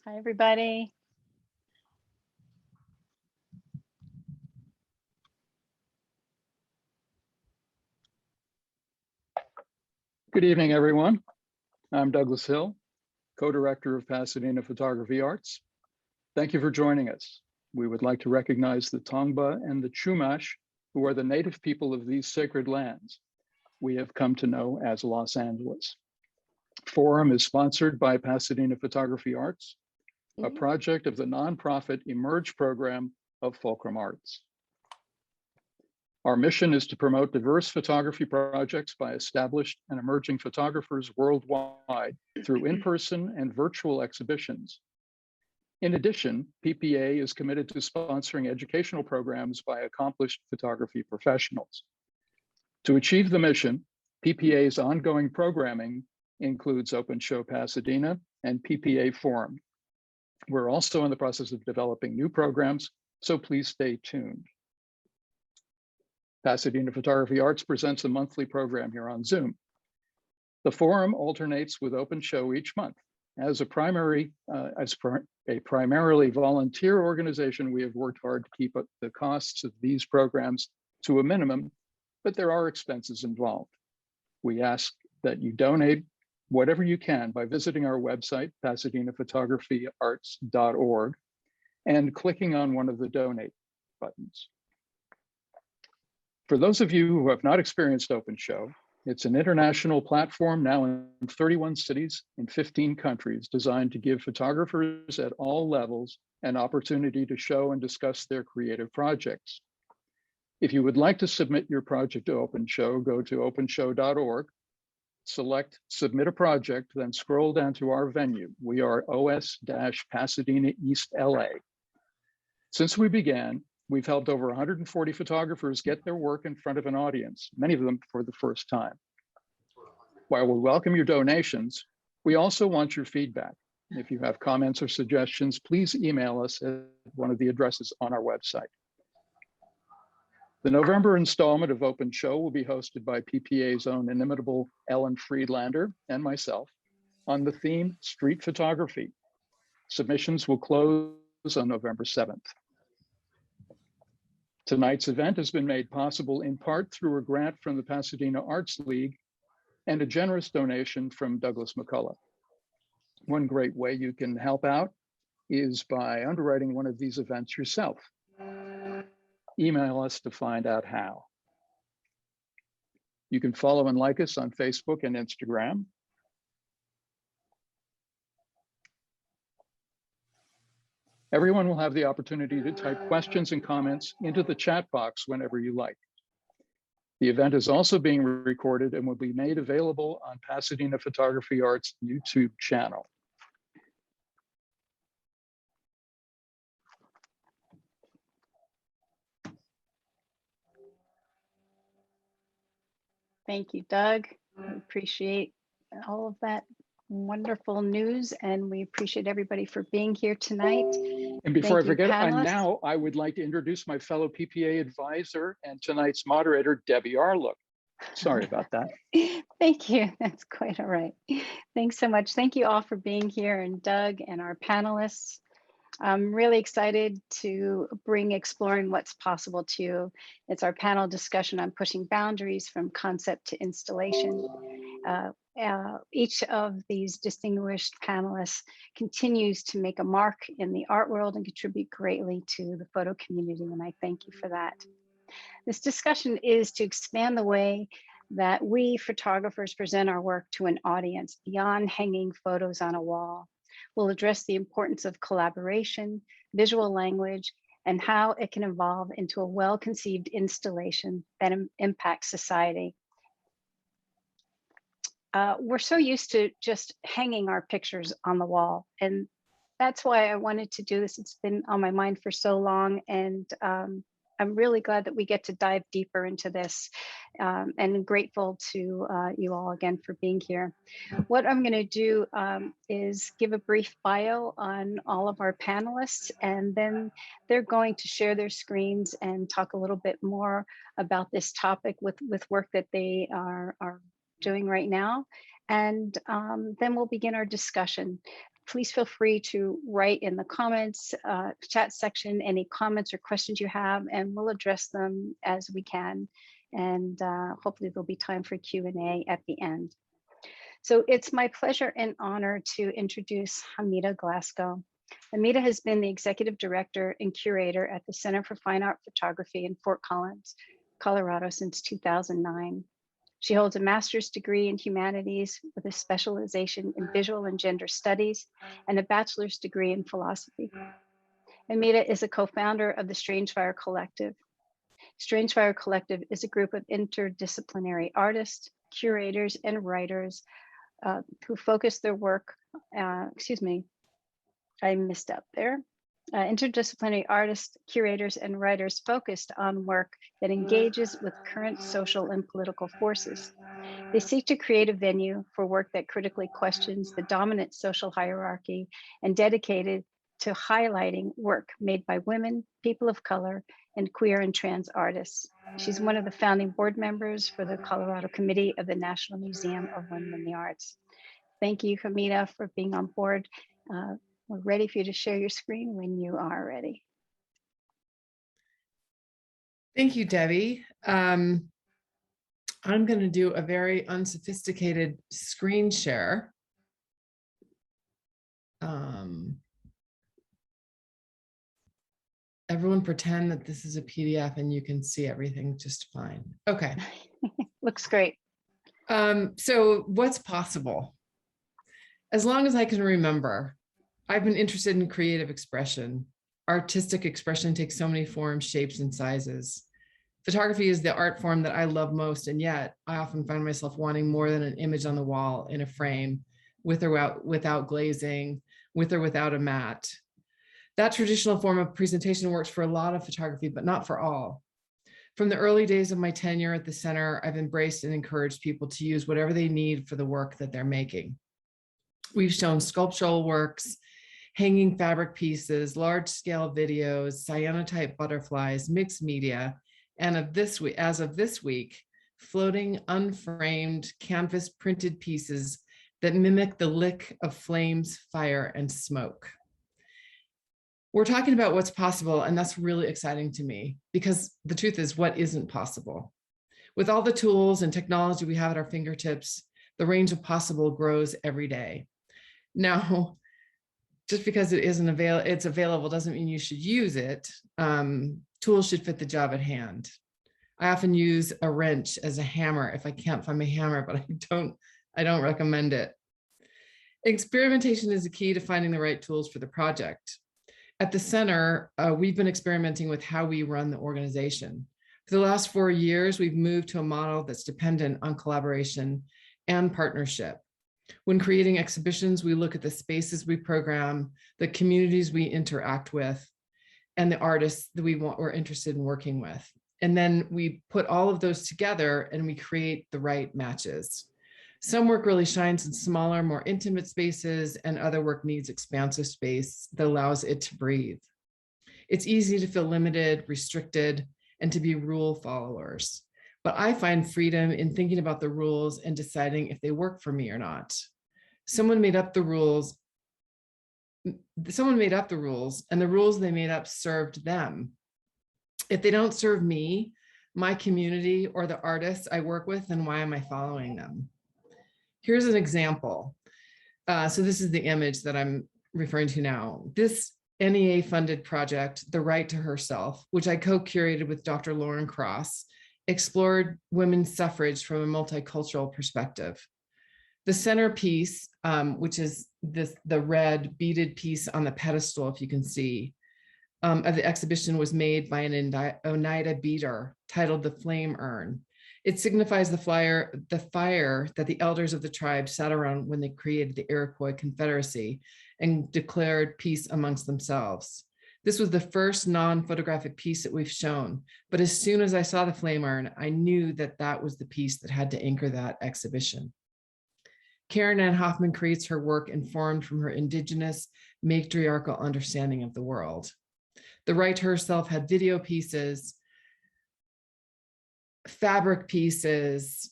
Hi, everybody. Good evening, everyone. I'm Douglas Hill, co-director of Pasadena Photography Arts. Thank you for joining us. We would like to recognize the Tongva and the Chumash, who are the native people of these sacred lands we have come to know as Los Angeles. Forum is sponsored by Pasadena Photography Arts, a project of the nonprofit Emerge program of Fulcrum Arts. Our mission is to promote diverse photography projects by established and emerging photographers worldwide through in-person and virtual exhibitions. In addition, PPA is committed to sponsoring educational programs by accomplished photography professionals. To achieve the mission, PPA's ongoing programming includes Open Show Pasadena and PPA Forum. We're also in the process of developing new programs, so please stay tuned. Pasadena Photography Arts presents a monthly program here on Zoom. The forum alternates with Open Show each month. As a primarily volunteer organization, we have worked hard to keep the costs of these programs to a minimum, but there are expenses involved. We ask that you donate whatever you can by visiting our website, pasadenaphotographyarts.org, and clicking on one of the donate buttons. For those of you who have not experienced Open Show, it's an international platform now in 31 cities in 15 countries designed to give photographers at all levels an opportunity to show and discuss their creative projects. If you would like to submit your project to Open Show, go to openshow.org, select Submit a Project, then scroll down to our venue. We are OS-Pasadena East LA. Since we began, we've helped over 140 photographers get their work in front of an audience, many of them for the first time. While we welcome your donations, we also want your feedback. If you have comments or suggestions, please email us at one of the addresses on our website. The November installment of Open Show will be hosted by PPA's own inimitable Ellen Friedlander and myself on the theme Street Photography. Submissions will close on November 7th. Tonight's event has been made possible in part through a grant from the Pasadena Arts League and a generous donation from Douglas McCullough. One great way you can help out is by underwriting one of these events yourself. Email us to find out how. You can follow and like us on Facebook and Instagram. Everyone will have the opportunity to type questions and comments into the chat box whenever you like. The event is also being recorded and will be made available on Pasadena Photography Arts YouTube channel. Thank you, Doug. I appreciate all of that wonderful news, and we appreciate everybody for being here tonight. And before I forget, panelists. I would like to introduce my fellow PPA advisor and tonight's moderator, Debe Arlook. Sorry about that. Thank you. That's quite all right. Thanks so much. Thank you all for being here, and Doug and our panelists. I'm really excited to bring Exploring What's Possible to you. It's our panel discussion on pushing boundaries from concept to installation. Each of these distinguished panelists continues to make a mark in the art world and contribute greatly to the photo community, and I thank you for that. This discussion is to expand the way that we photographers present our work to an audience beyond hanging photos on a wall. We'll address the importance of collaboration, visual language, and how it can evolve into a well-conceived installation that impacts society. We're so used to just hanging our pictures on the wall, and that's why I wanted to do this. It's been on my mind for so long, and I'm really glad that we get to dive deeper into this, and grateful to you all again for being here. What I'm going to do is give a brief bio on all of our panelists, and then they're going to share their screens and talk a little bit more about this topic with work that they are doing right now. And then we'll begin our discussion. please feel free to write in the comments, chat section, any comments or questions you have, and we'll address them as we can. And hopefully there'll be time for Q&A at the end. So it's my pleasure and honor to introduce Hamidah Glasgow. Anita has been the executive director and curator at the Center for Fine Art Photography in Fort Collins, Colorado since 2009. She holds a master's degree in humanities with a specialization in visual and gender studies and a bachelor's degree in philosophy. Anita is a co-founder of the Strange Fire Collective. Strange Fire Collective is a group of interdisciplinary artists, curators, and writers who focus their work, I messed up there. Interdisciplinary artists, curators, and writers focused on work that engages with current social and political forces. They seek to create a venue for work that critically questions the dominant social hierarchy and dedicated to highlighting work made by women, people of color, and queer and trans artists. She's one of the founding board members for the Colorado Committee of the National Museum of Women in the Arts. Thank you, Hamidah, for being on board. We're ready for you to share your screen when you are ready. Thank you, Debbie. I'm going to do a very unsophisticated screen share. Everyone pretend that this is a PDF and you can see everything just fine. Okay. Looks great. So what's possible? As long as I can remember, I've been interested in creative expression. Artistic expression takes so many forms, shapes, and sizes. Photography is the art form that I love most, and yet I often find myself wanting more than an image on the wall in a frame, with or without glazing, with or without a mat. That traditional form of presentation works for a lot of photography, but not for all. From the early days of my tenure at the center, I've embraced and encouraged people to use whatever they need for the work that they're making. We've shown sculptural works, hanging fabric pieces, large-scale videos, cyanotype butterflies, mixed media, and as of this week, floating, unframed, canvas printed pieces that mimic the lick of flames, fire, and smoke. We're talking about what's possible, and that's really exciting to me, because the truth is, what isn't possible? With all the tools and technology we have at our fingertips, the range of possible grows every day. Now, just because it's available doesn't mean you should use it. Tools should fit the job at hand. I often use a wrench as a hammer if I can't find my hammer, but I don't recommend it. Experimentation is the key to finding the right tools for the project. At the center, we've been experimenting with how we run the organization. For the last 4 years, we've moved to a model that's dependent on collaboration and partnership. When creating exhibitions, we look at the spaces we program, the communities we interact with, and the artists that we're interested in working with. And then we put all of those together and we create the right matches. Some work really shines in smaller, more intimate spaces, and other work needs expansive space that allows it to breathe. It's easy to feel limited, restricted, and to be rule followers. But I find freedom in thinking about the rules and deciding if they work for me or not. Someone made up the rules, and the rules they made up served them. If they don't serve me, my community, or the artists I work with, then why am I following them? Here's an example. So this is the image that I'm referring to now. This NEA-funded project, The Right to Herself, which I co-curated with Dr. Lauren Cross, explored women's suffrage from a multicultural perspective. The centerpiece, which is the red beaded piece on the pedestal, if you can see, of the exhibition was made by an Oneida beater titled The Flame Urn. It signifies the fire that the elders of the tribe sat around when they created the Iroquois Confederacy and declared peace amongst themselves. This was the first non-photographic piece that we've shown, but as soon as I saw the flame urn, I knew that that was the piece that had to anchor that exhibition. Karen Ann Hoffman creates her work informed from her indigenous matriarchal understanding of the world. The Right to Herself had video pieces, fabric pieces,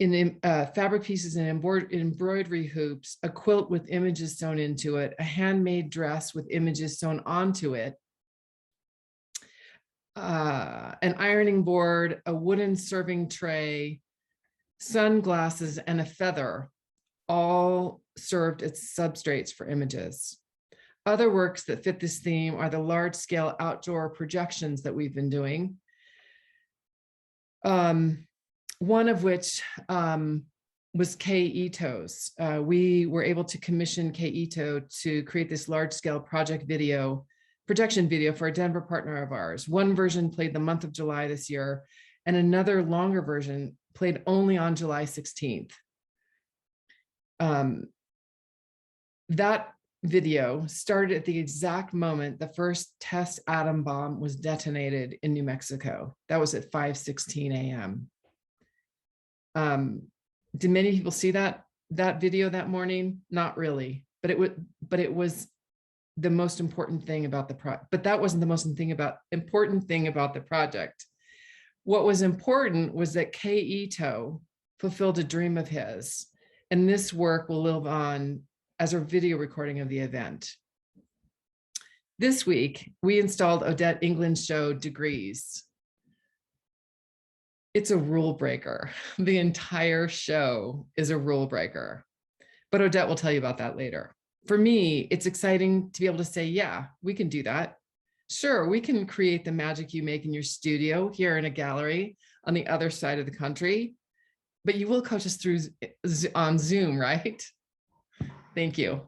in fabric pieces and embroidery hoops, a quilt with images sewn into it, a handmade dress with images sewn onto it, an ironing board, a wooden serving tray, sunglasses, and a feather, all served as substrates for images. Other works that fit this theme are the large-scale outdoor projections that we've been doing. One of which was Kei Ito's. We were able to commission Kei Ito to create this large-scale projection video for a Denver partner of ours. One version played the month of July this year, and another longer version played only on July 16th. That video started at the exact moment the first test atom bomb was detonated in New Mexico. That was at 5:16 a.m. Did many people see that video that morning? Not really, but it was the most important thing about the project. But that wasn't the most important thing about the project. What was important was that Kei Ito fulfilled a dream of his, and this work will live on as a video recording of the event. This week, we installed Odette England's show, Degrees. It's a rule breaker. The entire show is a rule breaker, but Odette will tell you about that later. For me, it's exciting to be able to say, yeah, we can do that. Sure, we can create the magic you make in your studio here in a gallery on the other side of the country, but you will coach us through on Zoom, right? Thank you.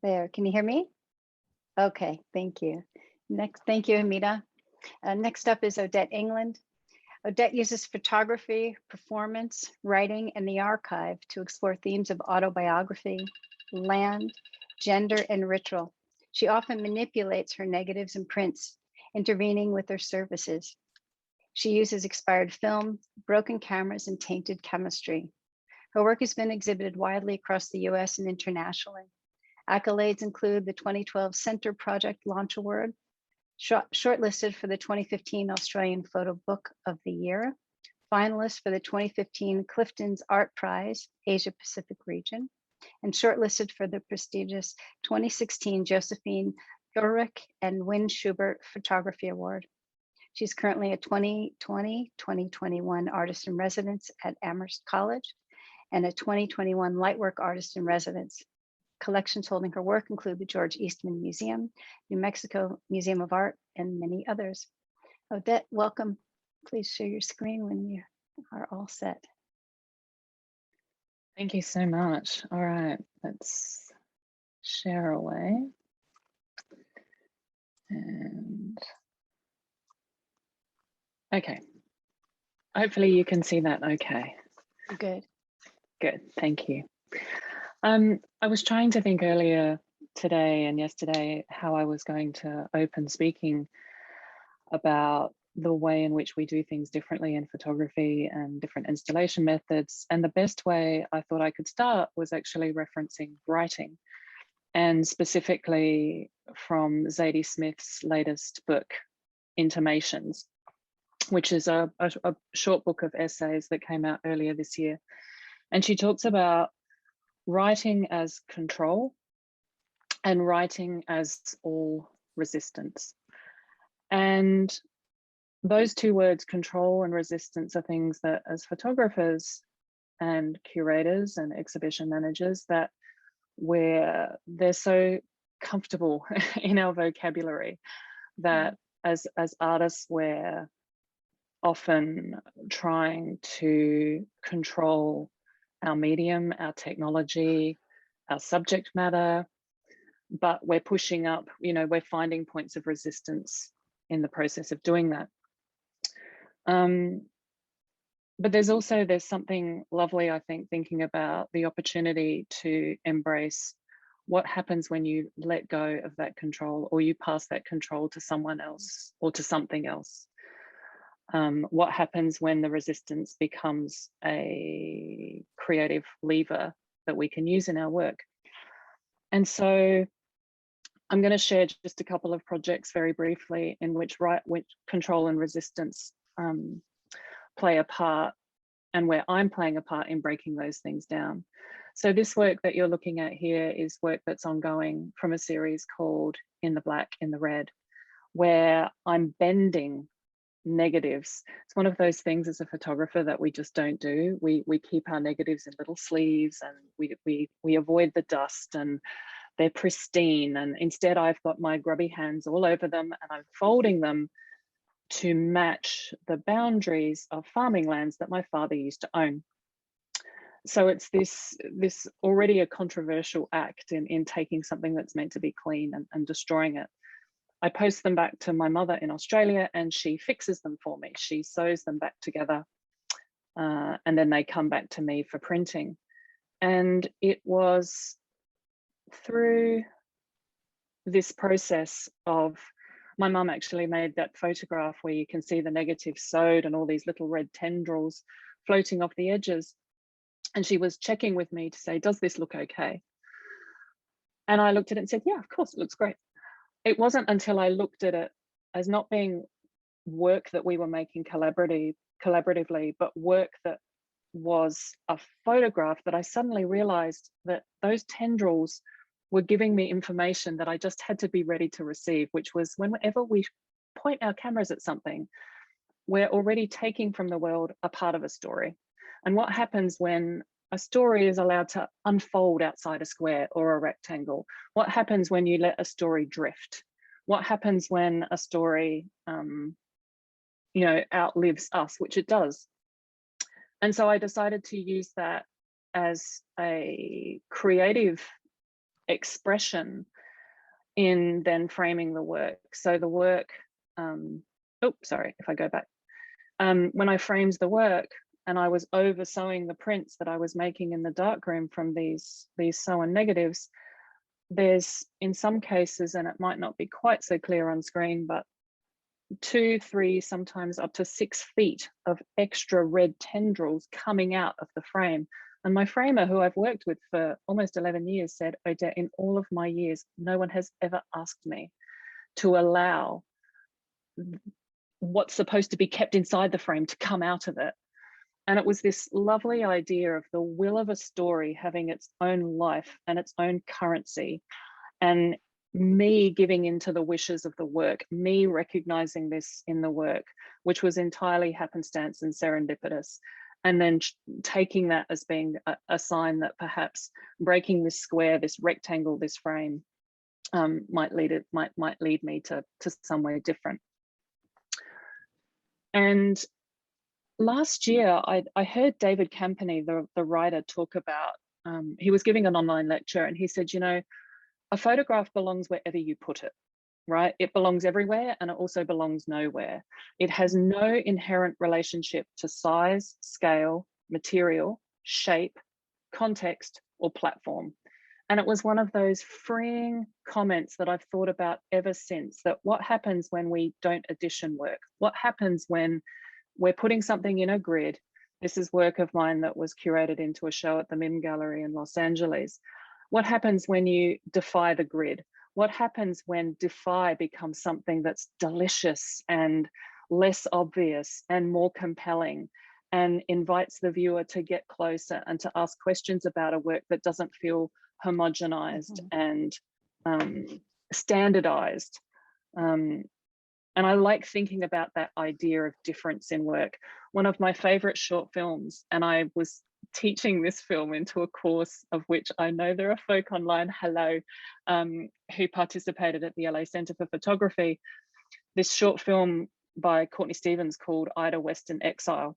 There, can you hear me? Okay, thank you. Thank you, Hamidah. Next up is Odette England. Odette uses photography, performance, writing, and the archive to explore themes of autobiography, land, gender, and ritual. She often manipulates her negatives and prints, intervening with her services. She uses expired film, broken cameras, and tainted chemistry. Her work has been exhibited widely across the US and internationally. Accolades include the 2012 Center Project Launch Award, shortlisted for the 2015 Australian Photo Book of the Year, finalist for the 2015 Clifton's Art Prize, Asia Pacific region, and shortlisted for the prestigious 2016 Josephine Ulrich and Wynn Schubert Photography Award. She's currently a 2020-2021 Artist in Residence at Amherst College and a 2021 Lightwork Artist in Residence. Collections holding her work include the George Eastman Museum, New Mexico Museum of Art, and many others. Odette, welcome. Please share your screen when you are all set. Thank you so much. All right, let's share away. And okay, hopefully you can see that okay. Good. Good, thank you. I was trying to think earlier today and yesterday how I was going to open speaking about the way in which we do things differently in photography and different installation methods. And the best way I thought I could start was actually referencing writing, and specifically from Zadie Smith's latest book, Intimations, which is a short book of essays that came out earlier this year. And she talks about writing as control and writing as all resistance. And those two words, control and resistance, are things that as photographers and curators and exhibition managers, that they're so comfortable in our vocabulary that as artists, we're often trying to control our medium, our technology, our subject matter, but we're pushing up, we're finding points of resistance in the process of doing that. But there's something lovely, I think, thinking about the opportunity to embrace what happens when you let go of that control, or you pass that control to someone else or to something else. What happens when the resistance becomes a creative lever that we can use in our work. And so I'm going to share just a couple of projects very briefly in which control and resistance play a part, and where I'm playing a part in breaking those things down. So this work that you're looking at here is work that's ongoing from a series called In the Black, in the Red, where I'm bending negatives. It's one of those things as a photographer that we just don't do. We keep our negatives in little sleeves, and we avoid the dust, and they're pristine. And instead I've got my grubby hands all over them, and I'm folding them to match the boundaries of farming lands that my father used to own. So it's this already a controversial act in taking something that's meant to be clean and destroying it. I post them back to my mother in Australia, and she fixes them for me. She sews them back together, and then they come back to me for printing. And it was through this process of, my mum actually made that photograph where you can see the negative sewed and all these little red tendrils floating off the edges. And she was checking with me to say, does this look okay? And I looked at it and said, yeah, of course, it looks great. It wasn't until I looked at it as not being work that we were making collaboratively, but work that was a photograph, that I suddenly realized that those tendrils were giving me information that I just had to be ready to receive, which was whenever we point our cameras at something, we're already taking from the world a part of a story. And what happens when a story is allowed to unfold outside a square or a rectangle? What happens when you let a story drift? What happens when a story, outlives us, which it does? And so I decided to use that as a creative expression in then framing the work. So the work, if I go back, when I framed the work, and I was over sewing the prints that I was making in the darkroom from these sewn negatives, there's, in some cases, and it might not be quite so clear on screen, but 2, 3, sometimes up to 6 feet of extra red tendrils coming out of the frame. And my framer, who I've worked with for almost 11 years, said, Odette, in all of my years, no one has ever asked me to allow what's supposed to be kept inside the frame to come out of it. And it was this lovely idea of the will of a story having its own life and its own currency, and me giving into the wishes of the work, me recognizing this in the work, which was entirely happenstance and serendipitous, and then taking that as being a sign that perhaps breaking this square, this rectangle, this frame might lead me to somewhere different. And last year, I heard David Campany, the writer, talk about, he was giving an online lecture, and he said, a photograph belongs wherever you put it, right? It belongs everywhere, and it also belongs nowhere. It has no inherent relationship to size, scale, material, shape, context, or platform. And it was one of those freeing comments that I've thought about ever since, that what happens when we don't edition work? What happens when we're putting something in a grid? This is work of mine that was curated into a show at the MIM Gallery in Los Angeles. What happens when you defy the grid? What happens when Defy becomes something that's delicious and less obvious and more compelling, and invites the viewer to get closer and to ask questions about a work that doesn't feel homogenized and standardized? And I like thinking about that idea of difference in work. One of my favorite short films, and I was teaching this film into a course of which I know there are folk online, hello, who participated at the LA Center for Photography. This short film by Courtney Stevens called Ida Western Exile.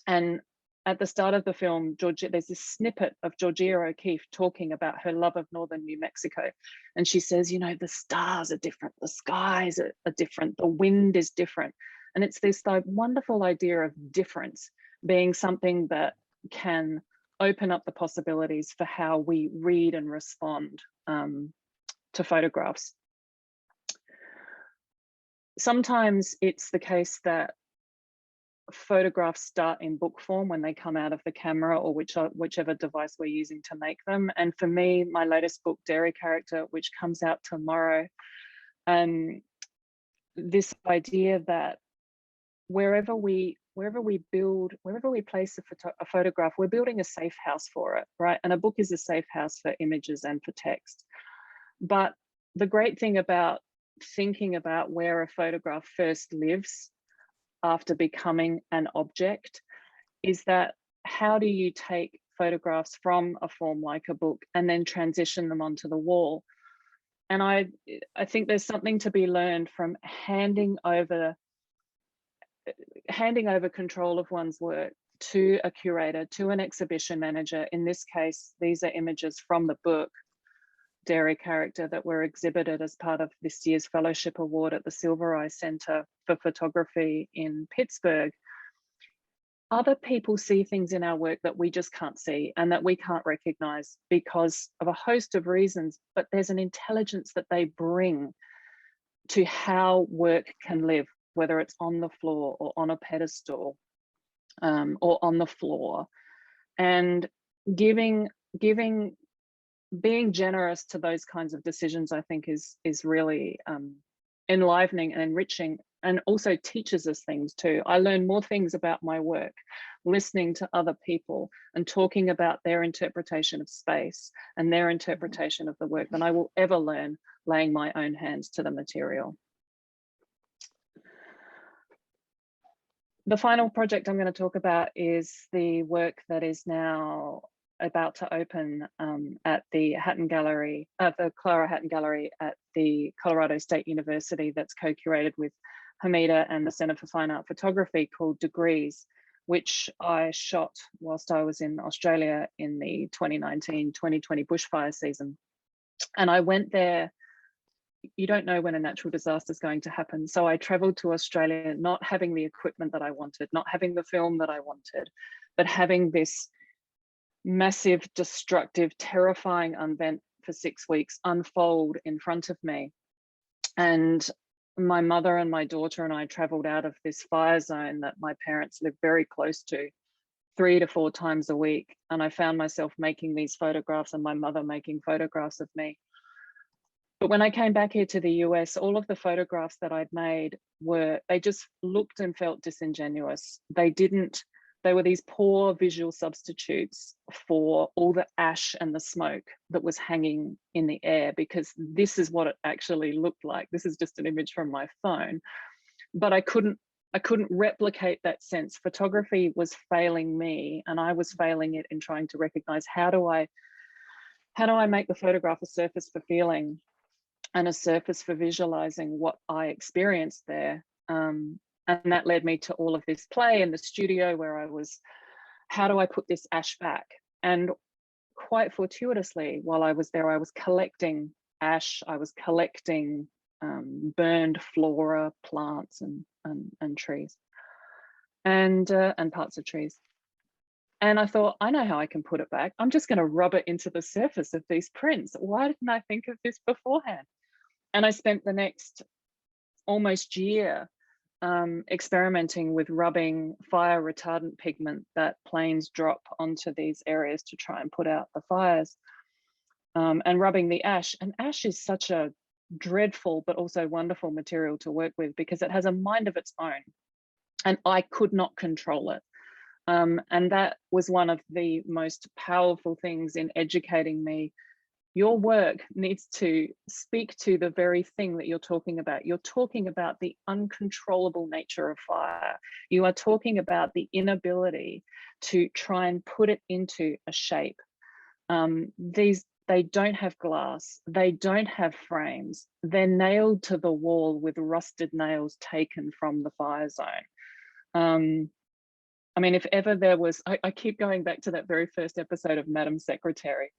And at the start of the film, there's this snippet of Georgia O'Keeffe talking about her love of northern New Mexico. And she says, the stars are different, the skies are different, the wind is different. And it's this wonderful idea of difference being something that can open up the possibilities for how we read and respond to photographs. Sometimes it's the case that photographs start in book form when they come out of the camera, or whichever device we're using to make them. And for me, my latest book, Dairy Character, which comes out tomorrow, this idea that wherever we place a photograph, we're building a safe house for it, right? And a book is a safe house for images and for text. But the great thing about thinking about where a photograph first lives after becoming an object is that how do you take photographs from a form like a book and then transition them onto the wall? And I think there's something to be learned from handing over control of one's work to a curator, to an exhibition manager. In this case, these are images from the book, Dairy Character, that were exhibited as part of this year's Fellowship Award at the Silver Eye Center for Photography in Pittsburgh. Other people see things in our work that we just can't see and that we can't recognize because of a host of reasons, but there's an intelligence that they bring to how work can live, whether it's on the floor or on a pedestal or on the floor. And being generous to those kinds of decisions, I think is really enlivening and enriching, and also teaches us things too. I learn more things about my work listening to other people and talking about their interpretation of space and their interpretation of the work than I will ever learn laying my own hands to the material. The final project I'm going to talk about is the work that is now about to open at the Hatton Gallery, the Clara Hatton Gallery at the Colorado State University, that's co-curated with Hamidah and the Center for Fine Art Photography, called Degrees, which I shot whilst I was in Australia in the 2019-2020 bushfire season. And I went there, you don't know when a natural disaster is going to happen. So I traveled to Australia, not having the equipment that I wanted, not having the film that I wanted, but having this massive, destructive, terrifying event for 6 weeks unfold in front of me. And my mother and my daughter and I traveled out of this fire zone that my parents lived very close to 3 to 4 times a week. And I found myself making these photographs and my mother making photographs of me. But when I came back here to the US, all of the photographs that I'd made they just looked and felt disingenuous. They were these poor visual substitutes for all the ash and the smoke that was hanging in the air, because this is what it actually looked like. This is just an image from my phone, but I couldn't replicate that sense. Photography was failing me, and I was failing it in trying to recognize how do I make the photograph a surface for feeling and a surface for visualizing what I experienced there. And that led me to all of this play in the studio where I was, how do I put this ash back? And quite fortuitously, while I was there, I was collecting ash, I was collecting burned flora, plants and trees and parts of trees. And I thought, I know how I can put it back. I'm just going to rub it into the surface of these prints. Why didn't I think of this beforehand? And I spent the next almost year experimenting with rubbing fire retardant pigment that planes drop onto these areas to try and put out the fires, and rubbing the ash. And ash is such a dreadful but also wonderful material to work with because it has a mind of its own, and I could not control it. And that was one of the most powerful things in educating me. Your work needs to speak to the very thing that you're talking about. You're talking about the uncontrollable nature of fire. You are talking about the inability to try and put it into a shape. They don't have glass. They don't have frames. They're nailed to the wall with rusted nails taken from the fire zone. I mean, if ever there was, I keep going back to that very first episode of Madam Secretary,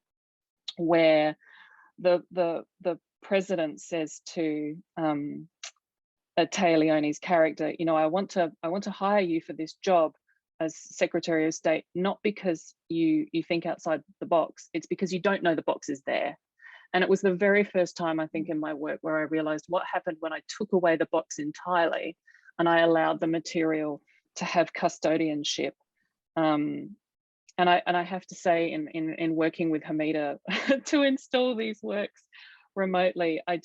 where the president says to Taya Leone's character, you know, I want to hire you for this job as Secretary of State, not because you think outside the box, it's because you don't know the box is there. And it was the very first time, I think, in my work where I realized what happened when I took away the box entirely and I allowed the material have custodianship. And I have to say, in working with Hamidah to install these works remotely, I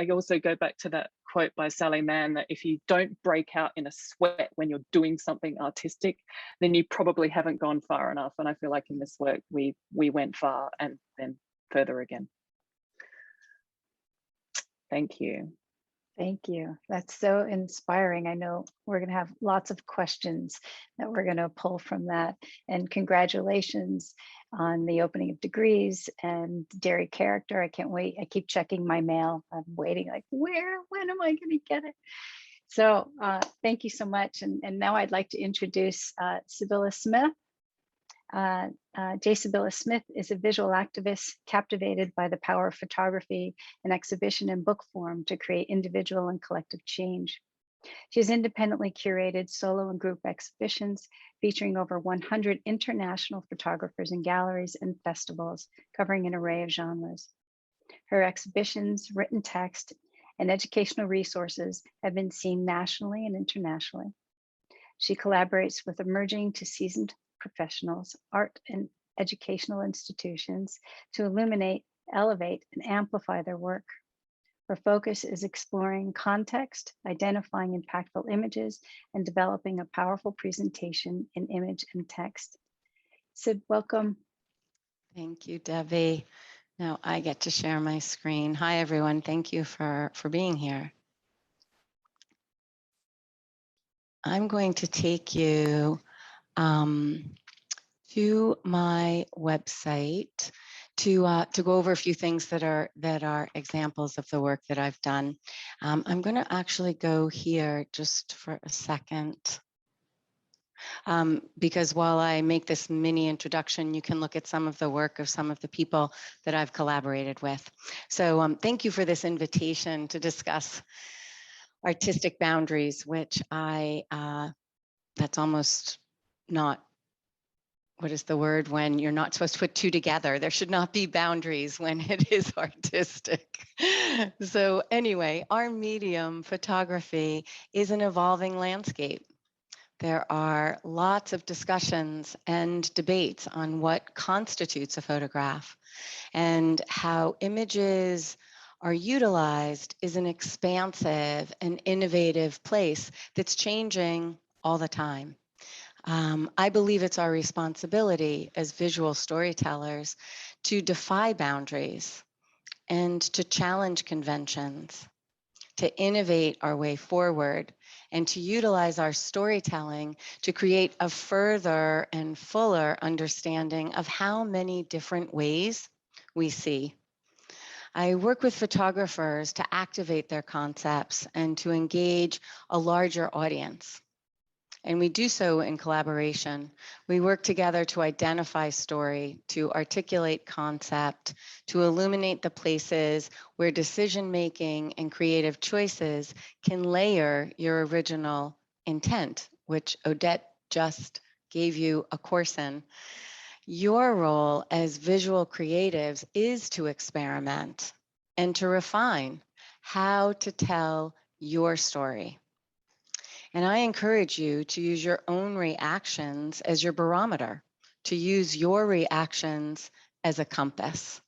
also go back to that quote by Sally Mann that if you don't break out in a sweat when you're doing something artistic, then you probably haven't gone far enough. And I feel like in this work, we went far and then further again. Thank you. Thank you. That's so inspiring. I know we're going to have lots of questions that we're going to pull from that. And congratulations on the opening of degrees and dairy character. I can't wait. I keep checking my mail. I'm waiting like, when am I going to get it? So thank you so much. And now I'd like to introduce Sybylla Smith. Sybylla Smith is a visual activist captivated by the power of photography and exhibition in book form to create individual and collective change. She has independently curated solo and group exhibitions featuring over 100 international photographers in galleries and festivals covering an array of genres. Her exhibitions, written text, and educational resources have been seen nationally and internationally. She collaborates with emerging to seasoned professionals, art and educational institutions to illuminate, elevate, and amplify their work. Her focus is exploring context, identifying impactful images, and developing a powerful presentation in image and text. Syd, welcome. Thank you, Debbie. Now I get to share my screen. Hi, everyone. Thank you for being here. I'm going to take you to my website to go over a few things that are examples of the work that I've done. I'm going to actually go here just for a second, because while I make this mini introduction, you can look at some of the work of some of the people that I've collaborated with. So thank you for this invitation to discuss artistic boundaries, which that's almost not, what is the word when you're not supposed to put two together? There should not be boundaries when it is artistic. So anyway, our medium, photography, is an evolving landscape. There are lots of discussions and debates on what constitutes a photograph, and how images are utilized is an expansive and innovative place that's changing all the time. I believe it's our responsibility as visual storytellers to defy boundaries and to challenge conventions, to innovate our way forward, and to utilize our storytelling to create a further and fuller understanding of how many different ways we see. I work with photographers to activate their concepts and to engage a larger audience. And we do so in collaboration. We work together to identify story, to articulate concept, to illuminate the places where decision-making and creative choices can layer your original intent, which Odette just gave you a course in. Your role as visual creatives is to experiment and to refine how to tell your story. And I encourage you to use your own reactions as your barometer, to use your reactions as a compass.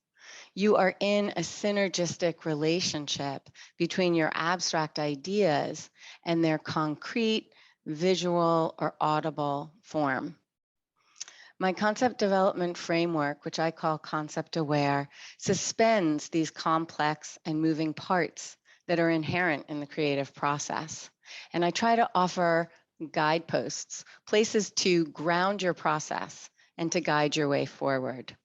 You are in a synergistic relationship between your abstract ideas and their concrete, visual, or audible form. My concept development framework, which I call Concept Aware, suspends these complex and moving parts that are inherent in the creative process. And I try to offer guideposts, places to ground your process and to guide your way forward.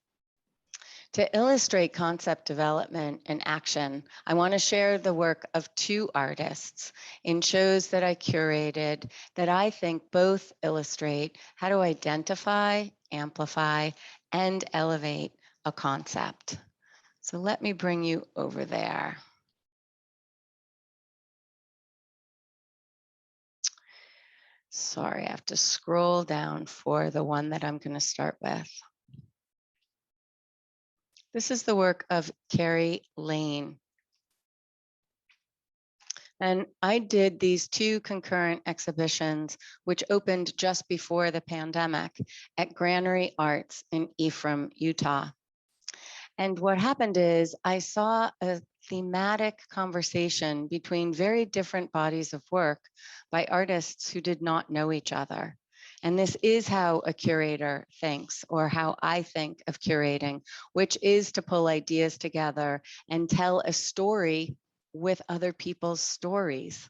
To illustrate concept development and action, I want to share the work of two artists in shows that I curated that I think both illustrate how to identify, amplify, and elevate a concept. So let me bring you over there. Sorry, I have to scroll down for the one that I'm going to start with. This is the work of Carrie Lane. And I did these 2 concurrent exhibitions, which opened just before the pandemic at Granary Arts in Ephraim, Utah. And what happened is I saw a thematic conversation between very different bodies of work by artists who did not know each other. And this is how a curator thinks, or how I think of curating, which is to pull ideas together and tell a story with other people's stories.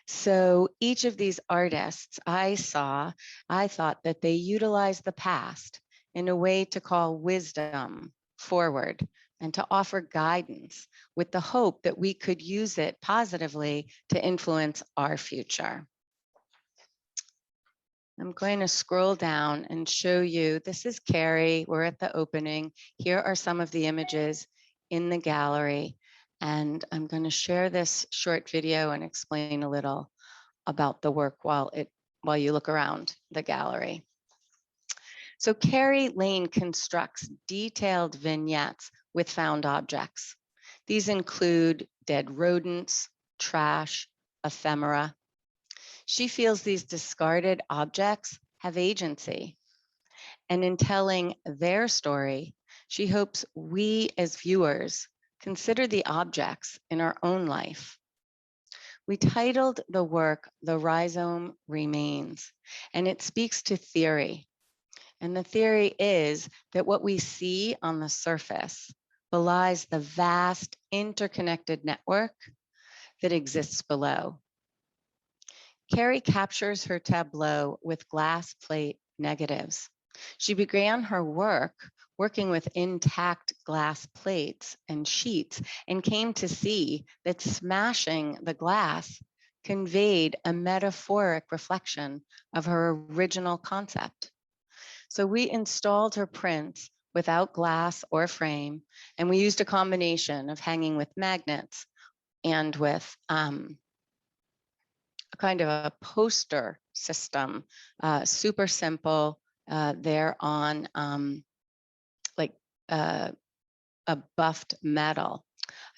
So each of these artists I thought that they utilized the past in a way to call wisdom forward and to offer guidance with the hope that we could use it positively to influence our future. I'm going to scroll down and show you, this is Carrie, we're at the opening. Here are some of the images in the gallery. And I'm going to share this short video and explain a little about the work while you look around the gallery. So Carrie Lane constructs detailed vignettes with found objects. These include dead rodents, trash, ephemera. She feels these discarded objects have agency. And in telling their story, she hopes we as viewers consider the objects in our own life. We titled the work, "The Rhizome Remains," and it speaks to theory. And the theory is that what we see on the surface belies the vast interconnected network that exists below. Carrie captures her tableau with glass plate negatives. She began her work working with intact glass plates and sheets and came to see that smashing the glass conveyed a metaphoric reflection of her original concept. So we installed her prints without glass or frame, and we used a combination of hanging with magnets and with kind of a poster system, super simple. They're on like a buffed metal.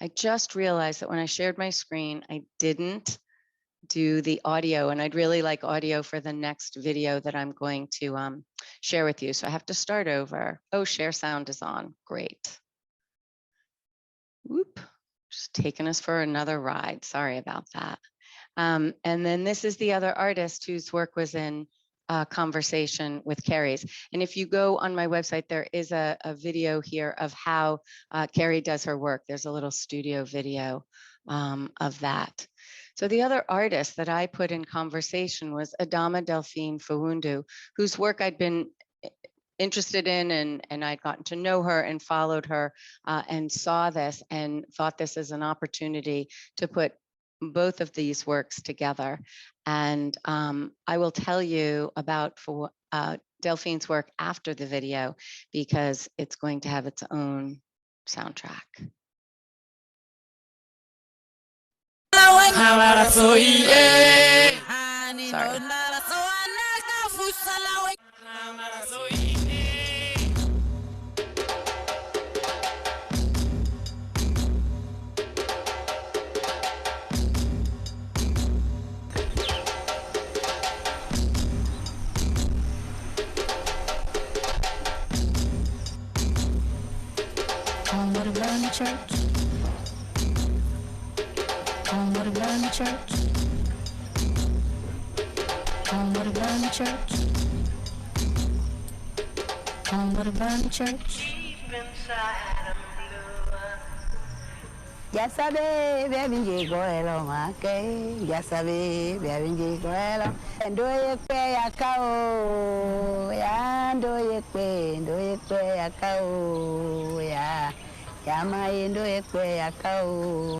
I just realized that when I shared my screen, I didn't do the audio, and I'd really like audio for the next video that I'm going to share with you. So I have to start over. Oh, share sound is on. Great. Whoop, just taking us for another ride. Sorry about that. And then this is the other artist whose work was in conversation with Carrie's. And if you go on my website, there is a video here of how Carrie does her work. There's a little studio video of that. So the other artist that I put in conversation was Adama Delphine Fundu, whose work I'd been interested in, and I'd gotten to know her and followed her and saw this and thought this is an opportunity to put both of these works together. And I will tell you about Delphine's work after the video, because it's going to have its own soundtrack. Sorry. Come with a burn church. Come with a burn church. Come with a burn church. Come with a burn church. Ya sabe, baby, go hello, okay. Ya sabe, baby, go hello. Ndo yekwe yakao, ya ndo yekwe yakao, ya mai ndo yekwe yakao.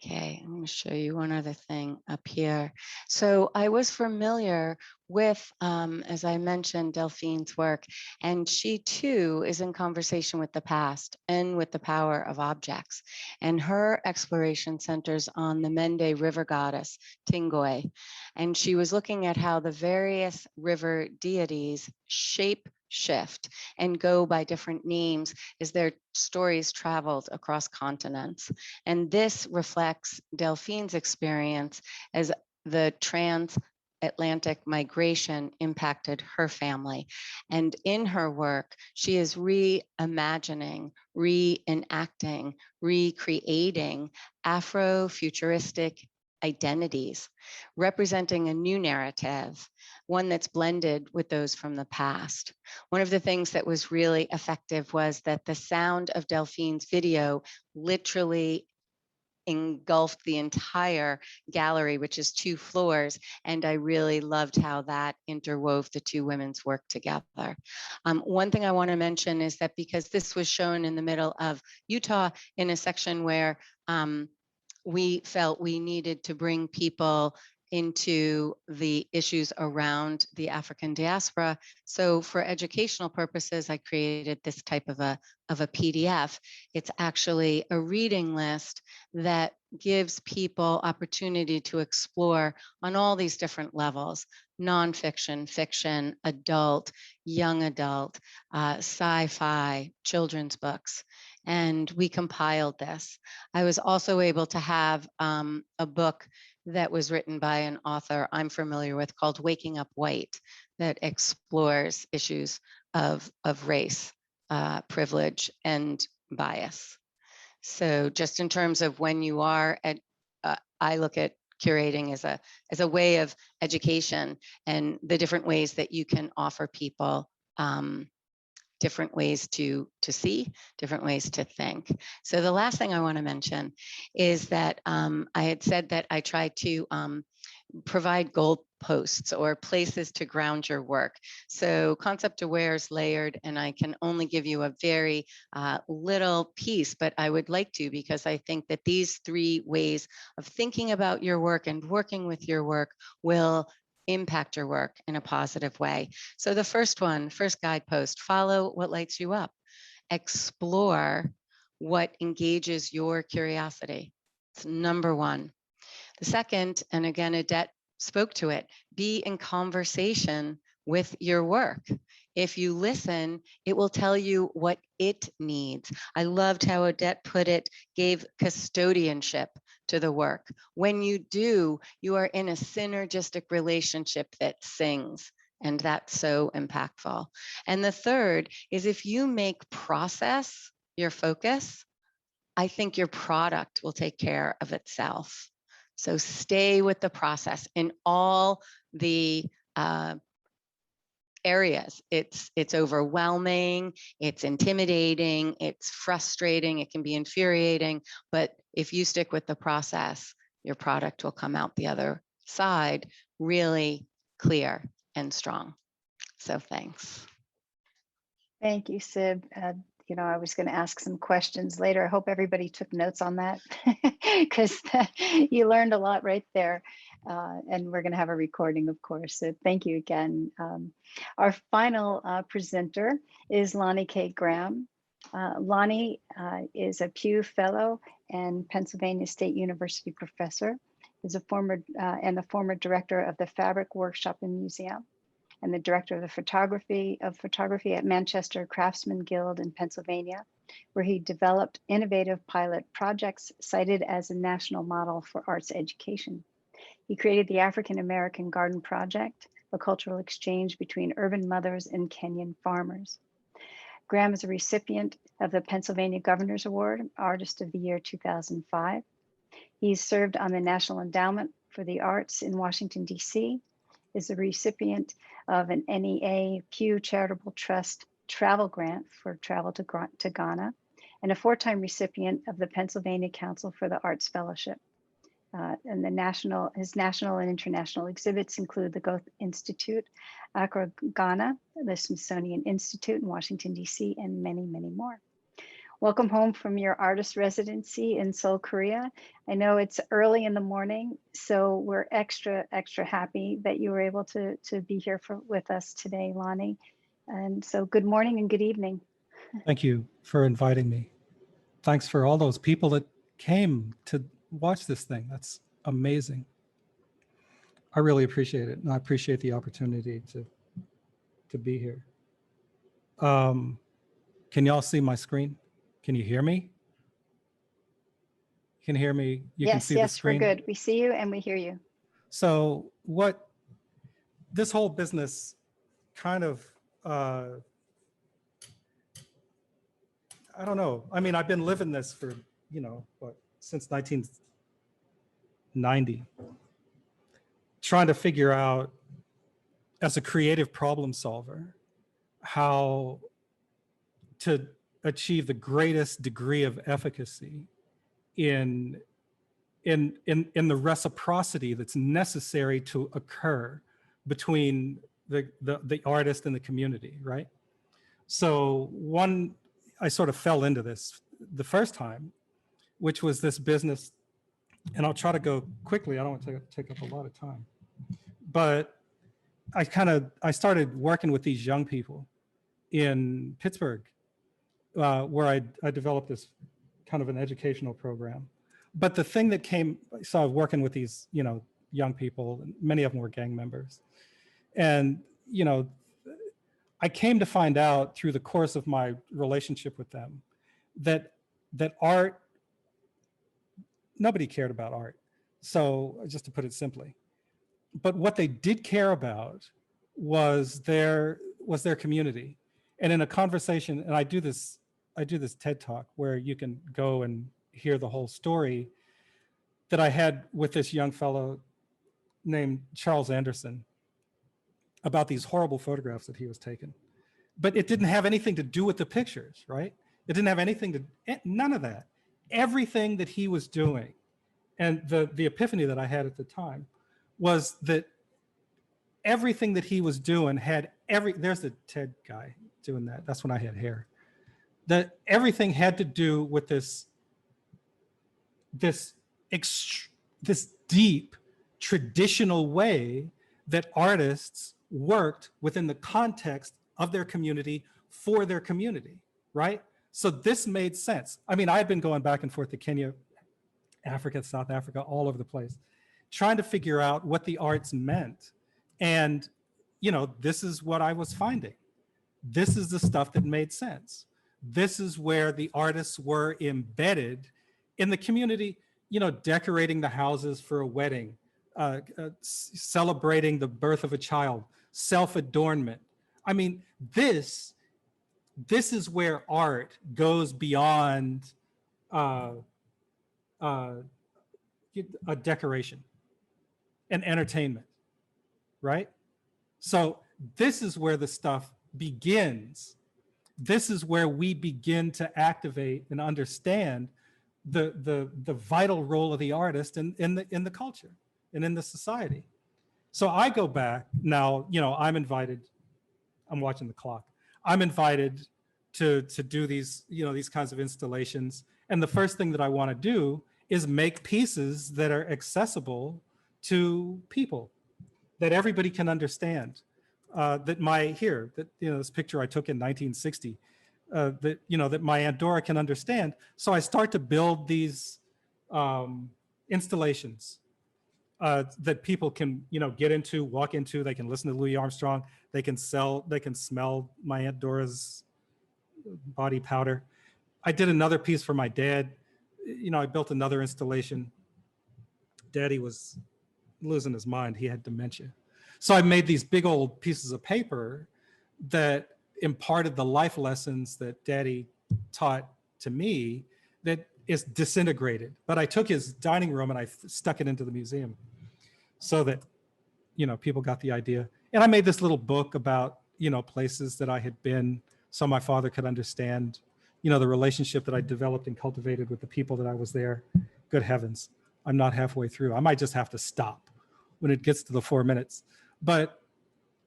Okay, I'm going to show you one other thing up here. So I was familiar with, as I mentioned, Delphine's work, and she too is in conversation with the past and with the power of objects. And her exploration centers on the Mende river goddess, Tingoi. And she was looking at how the various river deities shape shift and go by different names as their stories traveled across continents. And this reflects Delphine's experience as the transatlantic migration impacted her family. And in her work, she is reimagining, reenacting, recreating Afro-futuristic identities, representing a new narrative, one that's blended with those from the past. One of the things that was really effective was that the sound of Delphine's video literally engulfed the entire gallery, which is 2 floors. And I really loved how that interwove the 2 women's work together. One thing I want to mention is that because this was shown in the middle of Utah in a section where we felt we needed to bring people into the issues around the African diaspora. So for educational purposes, I created this type of a PDF. It's actually a reading list that gives people opportunity to explore on all these different levels: nonfiction, fiction, adult, young adult, sci-fi, children's books. And we compiled this. I was also able to have a book that was written by an author I'm familiar with called Waking Up White, that explores issues of race, privilege, and bias. So just in terms of when you are at, I look at curating as a way of education and the different ways that you can offer people different ways to see, different ways to think. So the last thing I want to mention is that I had said that I try to provide goalposts or places to ground your work. So concept aware is layered, and I can only give you a very little piece, but I would like to, because I think that these 3 ways of thinking about your work and working with your work will impact your work in a positive way. So the first guidepost: follow what lights you up. Explore what engages your curiosity. It's number 1. The second, and again, Odette spoke to it, be in conversation with your work. If you listen, it will tell you what it needs. I loved how Odette put it, gave custodianship to the work. When you do, you are in a synergistic relationship that sings, and that's so impactful. And the third is, if you make process your focus, I think your product will take care of itself. So stay with the process in all the areas. It's overwhelming, it's intimidating, it's frustrating, it can be infuriating, but if you stick with the process, your product will come out the other side really clear and strong. So thanks. Thank you, Syb. You know, I was going to ask some questions later. I hope everybody took notes on that, because you learned a lot right there. And we're going to have a recording, of course. So thank you again. Our final presenter is Lonnie K Graham. Lonnie is a Pew Fellow and Pennsylvania State University professor. Is a former director of the Fabric Workshop and Museum, and the director of the photography at Manchester Craftsman Guild in Pennsylvania, where he developed innovative pilot projects cited as a national model for arts education. He created the African American Garden Project, a cultural exchange between urban mothers and Kenyan farmers. Graham is a recipient of the Pennsylvania Governor's Award, Artist of the Year 2005. He's served on the National Endowment for the Arts in Washington, D.C., is the recipient of an NEA Pew Charitable Trust travel grant for travel to Ghana, and a 4-time recipient of the Pennsylvania Council for the Arts Fellowship. And his national and international exhibits include the Goethe Institute, Accra, Ghana, the Smithsonian Institute in Washington, D.C., and many, many more. Welcome home from your artist residency in Seoul, Korea. I know it's early in the morning, so we're extra happy that you were able to be here with us today, Lonnie. And so good morning and good evening. Thank you for inviting me. Thanks for all those people that came to watch this thing. That's amazing. I really appreciate it, and I appreciate the opportunity to be here. Can y'all see my screen? Can you hear me? You can hear me? You can Yes, see the yes, we're screen? good. We see you and we hear you. So what this whole business kind of, I don't know. I mean, I've been living this for, you know, what, since 1990, trying to figure out as a creative problem solver, how to achieve the greatest degree of efficacy in the reciprocity that's necessary to occur between the artist and the community, right? So I sort of fell into this the first time, which was this business, and I'll try to go quickly. I don't want to take up a lot of time, but I started working with these young people in Pittsburgh, where I developed this kind of an educational program. But the thing that so I was working with these, you know, young people, many of them were gang members. And, you know, I came to find out through the course of my relationship with them that art, nobody cared about art. So just to put it simply, but what they did care about was their community. And in a conversation, and I do this TED Talk where you can go and hear the whole story that I had with this young fellow named Charles Anderson about these horrible photographs that he was taking. But it didn't have anything to do with the pictures, right? It didn't have anything none of that. Everything that he was doing, and the epiphany that I had at the time was that everything that he was doing had there's the TED guy doing that. That's when I had hair. That everything had to do with this deep traditional way that artists worked within the context of their community for their community, right? So this made sense. I mean, I've been going back and forth to Kenya, Africa, South Africa, all over the place, trying to figure out what the arts meant. And, you know, this is what I was finding. This is the stuff that made sense. This is where the artists were embedded in the community, you know, decorating the houses for a wedding, celebrating the birth of a child, self-adornment. I mean, this is where art goes beyond a decoration and entertainment, right? So this is where the stuff begins. This is where we begin to activate and understand the vital role of the artist in the culture and in the society. So I go back now, you know, I'm invited, I'm watching the clock. I'm invited to do these, you know, these kinds of installations. And the first thing that I want to do is make pieces that are accessible to people, that everybody can understand. That you know, this picture I took in 1960, that, you know, that my Aunt Dora can understand. So I start to build these installations that people can, you know, get into, walk into. They can listen to Louis Armstrong. They can smell my Aunt Dora's body powder. I did another piece for my dad. You know, I built another installation. Daddy was losing his mind. He had dementia. So I made these big old pieces of paper that imparted the life lessons that Daddy taught to me that is disintegrated. But I took his dining room and I stuck it into the museum so that, you know, people got the idea. And I made this little book about, you know, places that I had been so my father could understand, you know, the relationship that I developed and cultivated with the people that I was there. Good heavens, I'm not halfway through. I might just have to stop when it gets to the 4 minutes. But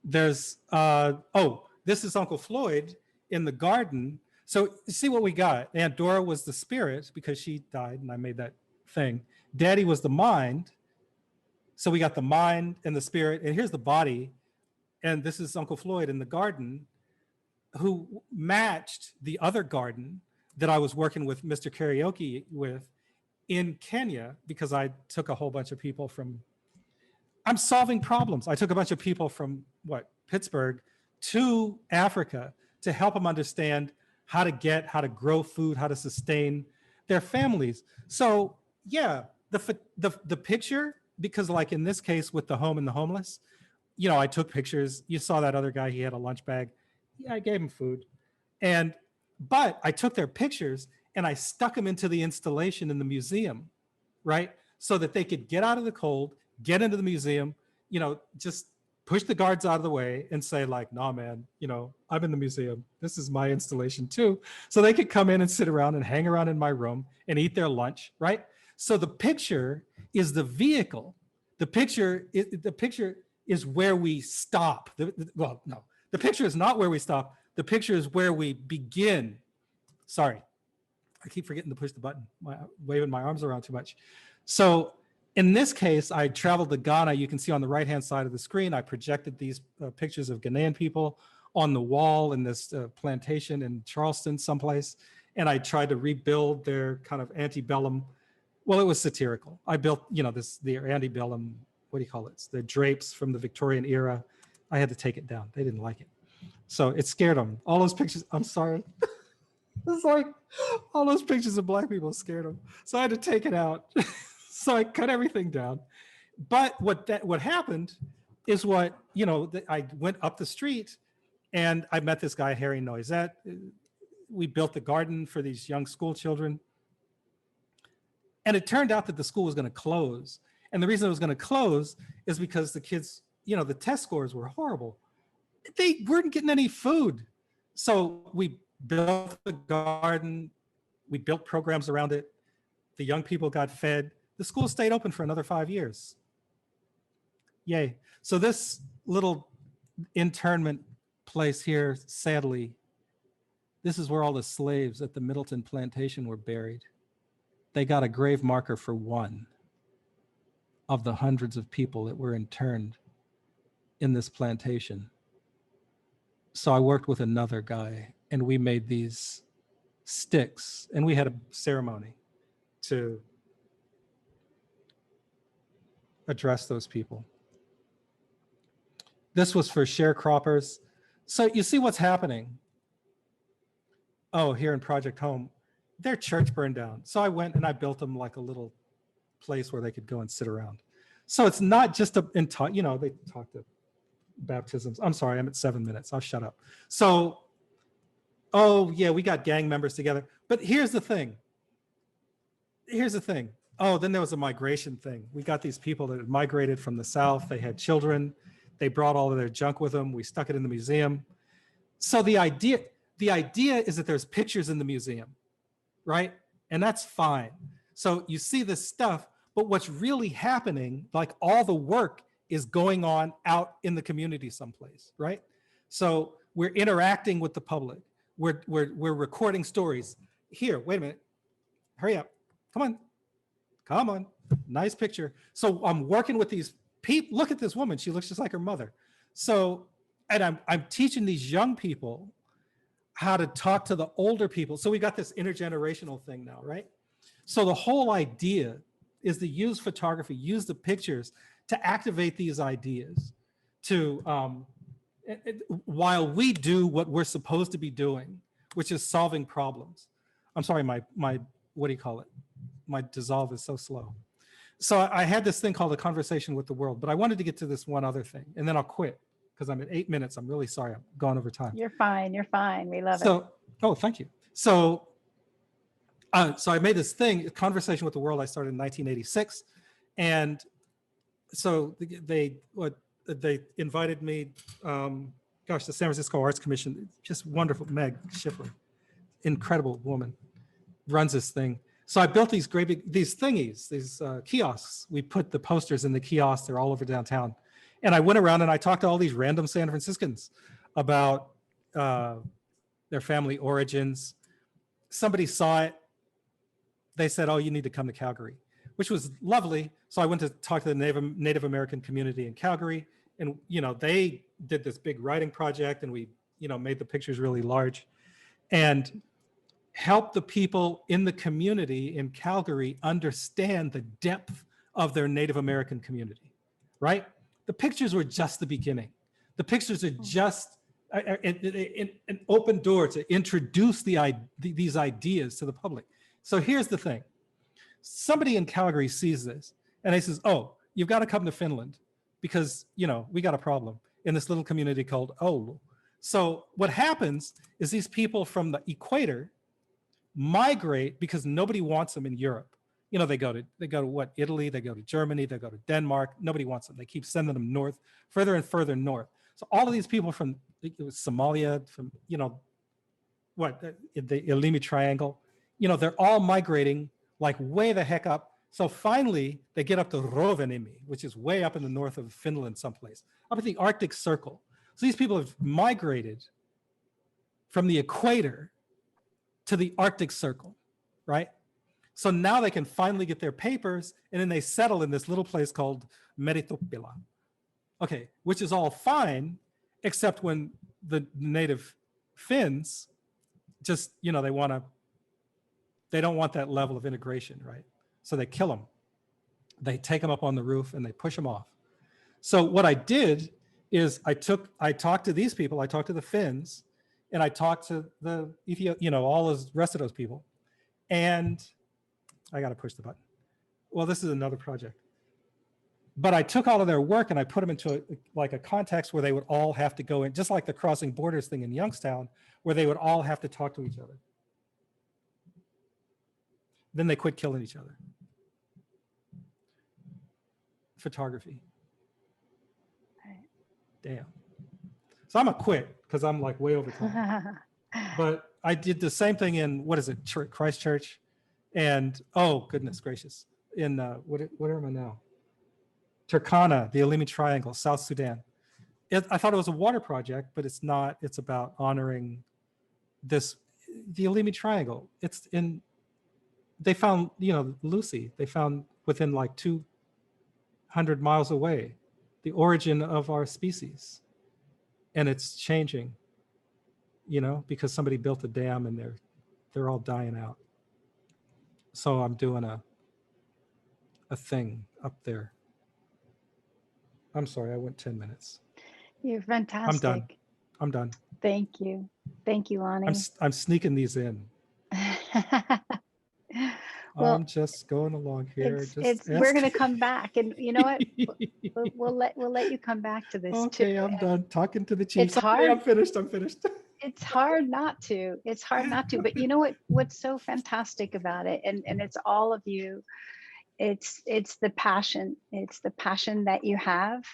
there's, this is Uncle Floyd in the garden. So see what we got. Aunt Dora was the spirit because she died and I made that thing. Daddy was the mind. So we got the mind and the spirit, and here's the body. And this is Uncle Floyd in the garden, who matched the other garden that I was working with Mr. Karaoke with in Kenya, because I took a whole bunch of people from, I'm solving problems. I took a bunch of people from Pittsburgh to Africa to help them understand how to grow food, how to sustain their families. So yeah, the picture, because like in this case with the home and the homeless, you know, I took pictures. You saw that other guy, he had a lunch bag. Yeah, I gave him food. But I took their pictures and I stuck them into the installation in the museum, right? So that they could get out of the cold, get into the museum, you know, just push the guards out of the way and say like, nah, man, you know, I'm in the museum. This is my installation too. So they could come in and sit around and hang around in my room and eat their lunch, right? So the picture is the vehicle. The picture is where we stop. Well, no, the picture is not where we stop. The picture is where we begin. Sorry, I keep forgetting to push the button, waving my arms around too much. So in this case, I traveled to Ghana. You can see on the right-hand side of the screen, I projected these pictures of Ghanaian people on the wall in this plantation in Charleston someplace. And I tried to rebuild their kind of antebellum. Well, it was satirical. I built, you know, the antebellum, what do you call it? The drapes from the Victorian era. I had to take it down. They didn't like it. So it scared them. All those pictures, I'm sorry. It's like all those pictures of Black people scared them. So I had to take it out. So I cut everything down. But what happened is what, you know, I went up the street and I met this guy, Harry Noisette. We built the garden for these young school children. And it turned out that the school was going to close. And the reason it was going to close is because the kids, you know, the test scores were horrible. They weren't getting any food. So we built the garden. We built programs around it. The young people got fed. The school stayed open for another 5 years. Yay. So this little internment place here, sadly, this is where all the slaves at the Middleton plantation were buried. They got a grave marker for one of the hundreds of people that were interned in this plantation. So I worked with another guy and we made these sticks and we had a ceremony to address those people. This was for sharecroppers. So you see what's happening. Oh, here in Project Home, their church burned down. So I went and I built them like a little place where they could go and sit around. So it's not just you know, they talk to baptisms. I'm sorry, I'm at 7 minutes. I'll shut up. So, oh yeah, we got gang members together. But here's the thing. Oh, then there was a migration thing. We got these people that had migrated from the South. They had children. They brought all of their junk with them. We stuck it in the museum. So the idea is that there's pictures in the museum, right? And that's fine. So you see this stuff, but what's really happening, like all the work is going on out in the community someplace, right? So we're interacting with the public. We're recording stories. Here, wait a minute. Hurry up. Come on. Nice picture. So I'm working with these people. Look at this woman. She looks just like her mother. So, and I'm teaching these young people how to talk to the older people. So we got this intergenerational thing now, right? So the whole idea is to use photography, use the pictures to activate these ideas to, while we do what we're supposed to be doing, which is solving problems. I'm sorry, my what do you call it? My dissolve is so slow. So I had this thing called a conversation with the world, but I wanted to get to this one other thing and then I'll quit because I'm at 8 minutes. I'm really sorry, I'm going over time. You're fine, you're fine. We love it. Oh, thank you. So I made this thing, a conversation with the world. I started in 1986. And so they invited me, the San Francisco Arts Commission, just wonderful, Meg Schiffer, incredible woman, runs this thing. So I built these great big, these thingies, these kiosks. We put the posters in the kiosks, they're all over downtown. And I went around and I talked to all these random San Franciscans about their family origins. Somebody saw it. They said, oh, you need to come to Calgary, which was lovely. So I went to talk to the Native American community in Calgary. And, you know, they did this big writing project and we, you know, made the pictures really large and helped the people in the community in Calgary understand the depth of their Native American community, right? The pictures were just the beginning. The pictures are just an open door to introduce these ideas to the public. So here's the thing. Somebody in Calgary sees this and he says, oh, you've got to come to Finland because, we got a problem in this little community called Oulu. So what happens is these people from the equator migrate because nobody wants them in Europe. They go to what, Italy, they go to Germany, they go to Denmark. Nobody wants them. They keep sending them north, further and further north. So all of these people from Somalia, from, the Ilimi Triangle, they're all migrating like way the heck up. So finally they get up to Rovaniemi, which is way up in the north of Finland someplace, up at the Arctic Circle. So these people have migrated from the equator to the Arctic Circle, right? So now they can finally get their papers, and then they settle in this little place called Meritopila. Okay, which is all fine, except when the native Finns just, they don't want that level of integration, right? So they kill them. They take them up on the roof and they push them off. So what I did is I talked to these people, I talked to the Finns, and I talked to the all the rest of those people. And I got to push the button. Well, this is another project. But I took all of their work and I put them into a context where they would all have to go in, just like the crossing borders thing in Youngstown, where they would all have to talk to each other. Then they quit killing each other. Photography. Damn. So I'm gonna quit because I'm like way over time. But I did the same thing in, what is it, Christchurch, and oh goodness gracious, in what am I now? Turkana, the Ilimi Triangle, South Sudan. I thought it was a water project, but it's not. It's about honoring the Ilimi Triangle. They found, Lucy, they found within like 200 miles away, the origin of our species. And it's changing, because somebody built a dam and they're all dying out. So I'm doing a thing up there. I'm sorry, I went 10 minutes. You're fantastic. I'm done. Thank you. Thank you, Lonnie. I'm sneaking these in. Well, I'm just going along here. We're going to come back, and you know what? we'll let you come back to this. Okay, too. I'm done talking to the chief. It's hard. Okay, I'm finished. It's hard not to. But you know what's so fantastic about it, and it's all of you. It's the passion. It's the passion that you have,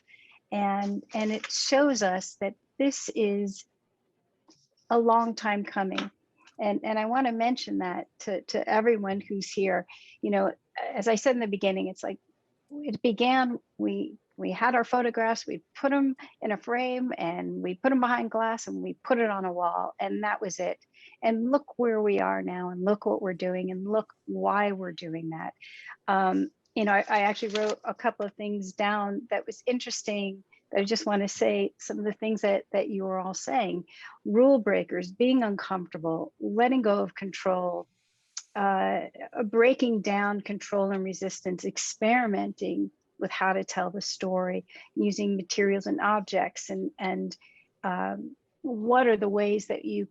and it shows us that this is a long time coming. And I want to mention that to everyone who's here. As I said in the beginning, it's like it began. We had our photographs, we put them in a frame, and we put them behind glass, and we put it on a wall, and that was it. And look where we are now, and look what we're doing, and look why we're doing that. I actually wrote a couple of things down that was interesting. I just want to say some of the things that you were all saying. Rule breakers, being uncomfortable, letting go of control, breaking down control and resistance, experimenting with how to tell the story, using materials and objects, and what are the ways that you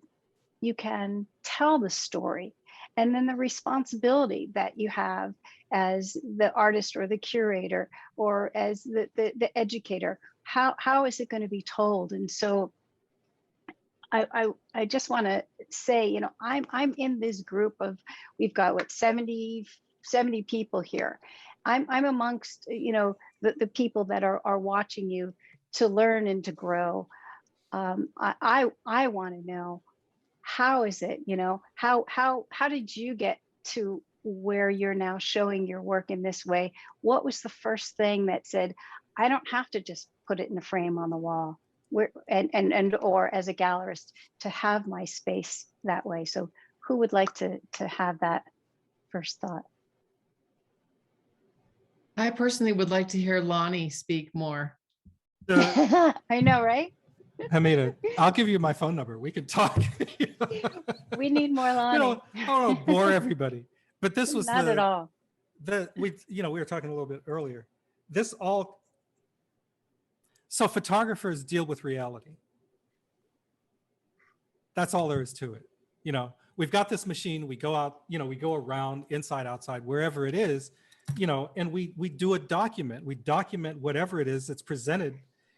can tell the story. And then the responsibility that you have as the artist or the curator or as the educator. How is it going to be told? And so I just want to say, I'm in this group of, we've got 70 people here. I'm amongst, the people that are watching you to learn and to grow. I want to know, how is it, how did you get to where you're now showing your work in this way? What was the first thing that said, I don't have to just put it in a frame on the wall, or as a gallerist to have my space that way? So who would like to have that first thought? I personally would like to hear Lonnie speak more. I know, right? Hamidah, I'll give you my phone number. We can talk. We need more Lonnie. I don't want to bore everybody, but this was not at all. We were talking a little bit earlier. So photographers deal with reality. That's all there is to it. You know, we've got this machine, we go out, you know, we go around, inside, outside, wherever it is, you know, and we do a document. We document whatever it is that's presented,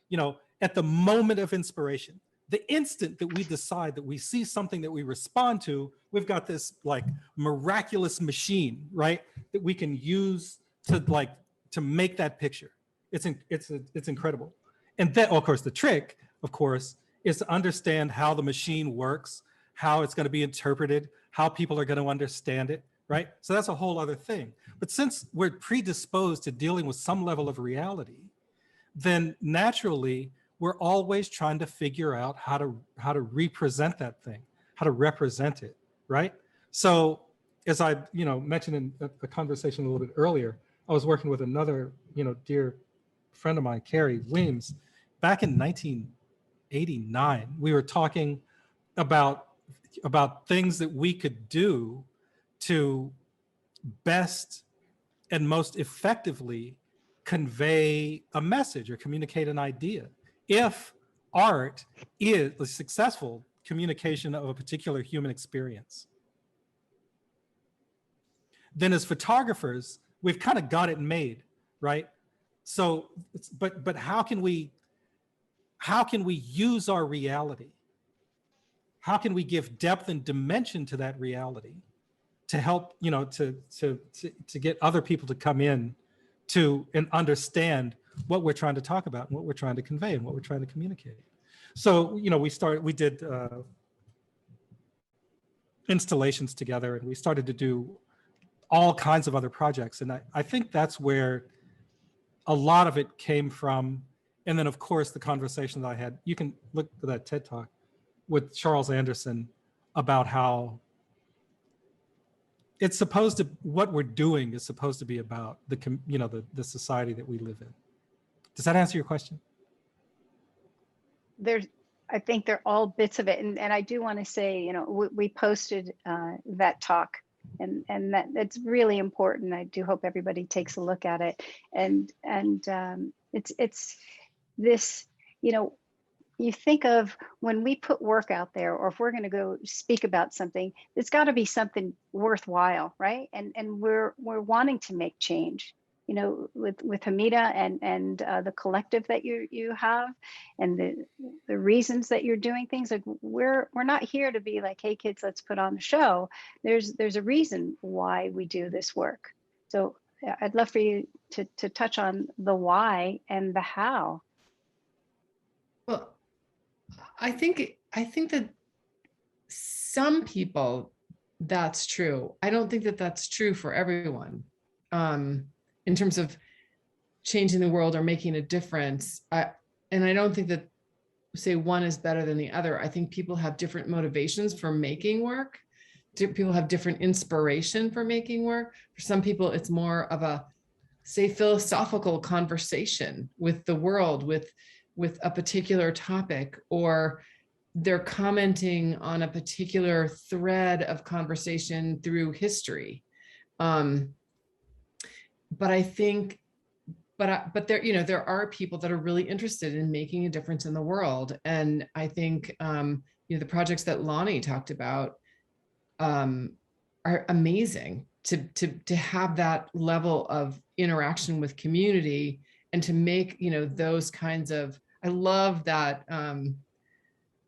you know, at the moment of inspiration. The instant that we decide that we see something that we respond to, we've got this like miraculous machine, right? That we can use to make that picture. It's incredible. And then, of course, the trick, of course, is to understand how the machine works, how it's going to be interpreted, how people are going to understand it, right? So that's a whole other thing. But since we're predisposed to dealing with some level of reality, then naturally we're always trying to figure out how to represent that thing, how to represent it, right? So as I mentioned in a conversation a little bit earlier, I was working with another dear friend of mine, Carrie Weems, back in 1989. We were talking about things that we could do to best and most effectively convey a message or communicate an idea. If art is a successful communication of a particular human experience, then as photographers, we've kind of got it made, right? So, but how can we use our reality? How can we give depth and dimension to that reality to help, to get other people to come in to and understand what we're trying to talk about and what we're trying to convey and what we're trying to communicate. So, we did installations together, and we started to do all kinds of other projects. And I think that's where a lot of it came from. And then of course, the conversation that I had, you can look at that TED Talk with Charles Anderson about how it's supposed to, what we're doing is supposed to be about the society that we live in. Does that answer your question? I think they're all bits of it. And I do want to say, we posted that talk, and that's really important. I do hope everybody takes a look at it. And it's this, you think of when we put work out there, or if we're going to go speak about something, it's got to be something worthwhile, right? And we're wanting to make change. With Hamidah and the collective that you have, and the reasons that you're doing things, like we're not here to be like, hey kids, let's put on the show. There's a reason why we do this work. So I'd love for you to touch on the why and the how. Well, I think that some people, that's true. I don't think that that's true for everyone. In terms of changing the world or making a difference. And I don't think that, say, one is better than the other. I think people have different motivations for making work. People have different inspiration for making work. For some people, it's more of a, say, philosophical conversation with the world, with a particular topic, or they're commenting on a particular thread of conversation through history. But I think, but there are people that are really interested in making a difference in the world. And I think, the projects that Lonnie talked about are amazing to have that level of interaction with community, and to make, those kinds of, I love that,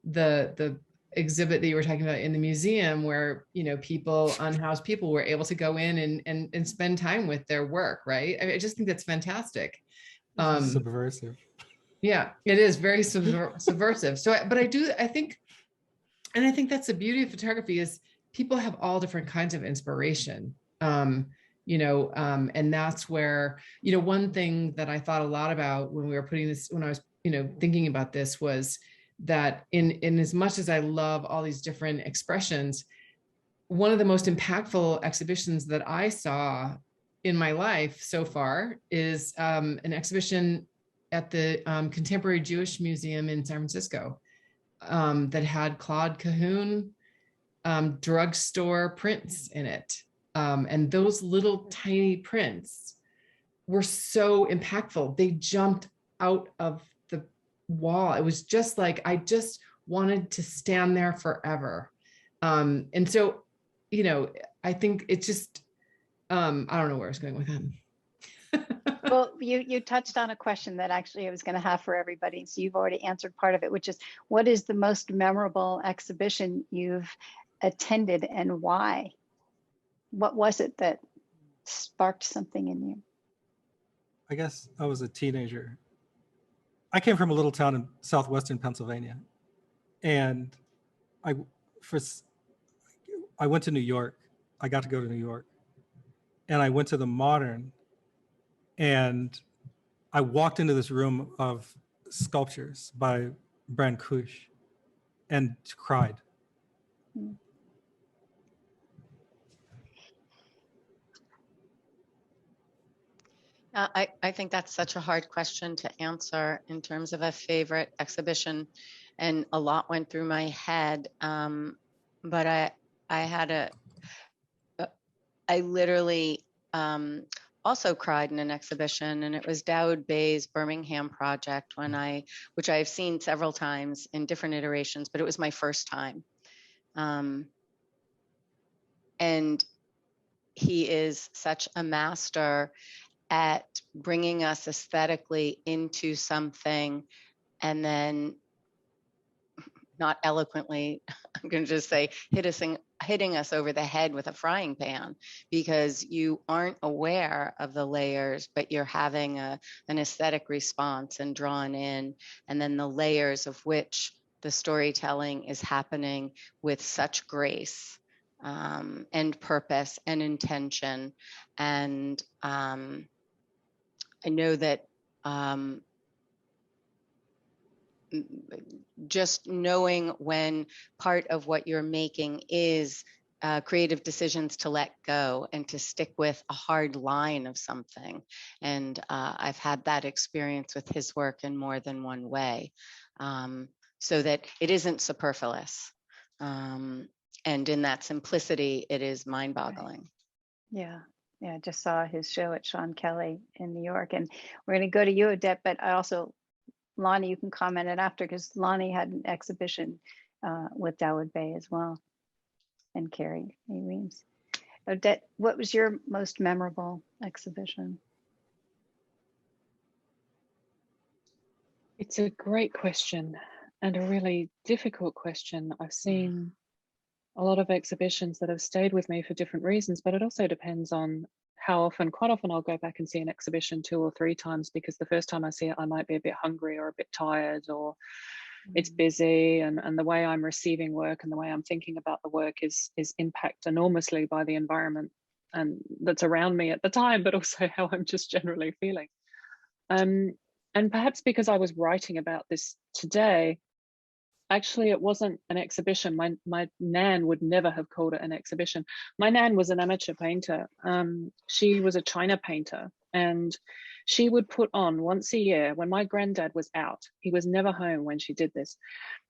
the exhibit that you were talking about in the museum, where unhoused people were able to go in and spend time with their work, right? I just think that's fantastic. Subversive. Yeah, it is very subversive. So, but I think that's the beauty of photography, is people have all different kinds of inspiration. And that's where, one thing that I thought a lot about when I was thinking about this, was that in as much as I love all these different expressions, one of the most impactful exhibitions that I saw in my life so far is an exhibition at the Contemporary Jewish Museum in San Francisco that had Claude Cahun drugstore prints in it. And those little tiny prints were so impactful. They jumped out of the wall. It was just like, I just wanted to stand there forever. And so, you know, I think it's just, I don't know where I was going with that. Well, you touched on a question that actually I was going to have for everybody. So you've already answered part of it, which is, what is the most memorable exhibition you've attended and why? What was it that sparked something in you? I guess I was a teenager. I came from a little town in southwestern Pennsylvania, and I went to New York. I got to go to New York, and I went to the Modern, and I walked into this room of sculptures by Brancusi and cried. I think that's such a hard question to answer in terms of a favorite exhibition, and a lot went through my head. But I literally also cried in an exhibition, and it was Dawoud Bey's Birmingham project which I've seen several times in different iterations, but it was my first time. And he is such a master at bringing us aesthetically into something, and then not eloquently, I'm going to just say hitting us over the head with a frying pan, because you aren't aware of the layers, but you're having an aesthetic response and drawn in, and then the layers of which the storytelling is happening with such grace and purpose and intention. And I know that just knowing when part of what you're making is creative decisions to let go and to stick with a hard line of something. And I've had that experience with his work in more than one way, so that it isn't superfluous. And in that simplicity, it is mind-boggling. Yeah. Yeah, I just saw his show at Sean Kelly in New York, and we're going to go to you, Odette, but I also, Lonnie, you can comment it after, because Lonnie had an exhibition with Dawoud Bey as well, and Carrie Reams. Odette, what was your most memorable exhibition? It's a great question and a really difficult question. I've seen a lot of exhibitions that have stayed with me for different reasons, but it also depends on how often. Quite often I'll go back and see an exhibition 2 or 3 times, because the first time I see it, I might be a bit hungry or a bit tired, or it's busy, and the way I'm receiving work and the way I'm thinking about the work is impacted enormously by the environment and that's around me at the time, but also how I'm just generally feeling. And perhaps because I was writing about this today, actually, it wasn't an exhibition. My nan would never have called it an exhibition. My nan was an amateur painter. She was a China painter, and she would put on once a year, when my granddad was out, he was never home when she did this,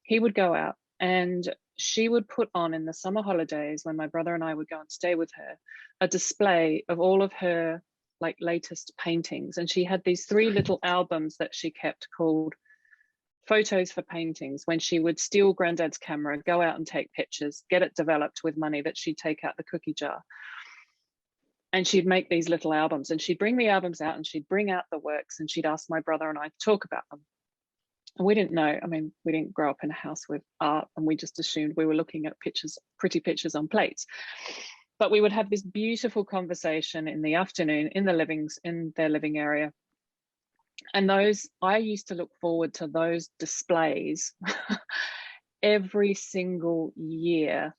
he would go out, and she would put on in the summer holidays, when my brother and I would go and stay with her, a display of all of her latest paintings. And she had these 3 little albums that she kept called Photos for Paintings, when she would steal granddad's camera, go out and take pictures, get it developed with money that she'd take out the cookie jar. And she'd make these little albums, and she'd bring the albums out, and she'd bring out the works, and she'd ask my brother and I to talk about them. And we didn't know, I mean, we didn't grow up in a house with art, and we just assumed we were looking at pictures, pretty pictures on plates. But we would have this beautiful conversation in the afternoon in their living area. And I used to look forward to those displays every single year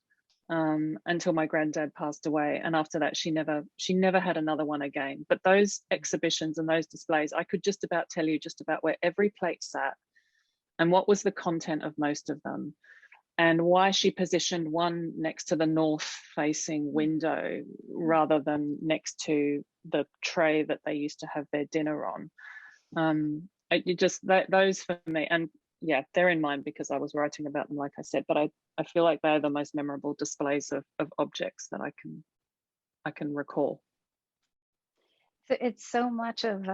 until my granddad passed away. And after that, she never had another one again. But those exhibitions and those displays, I could just about tell you just about where every plate sat and what was the content of most of them, and why she positioned one next to the north facing window rather than next to the tray that they used to have their dinner on. Those for me, and yeah, they're in mind because I was writing about them, like I said, but I feel like they're the most memorable displays of objects that I can recall. It's so much of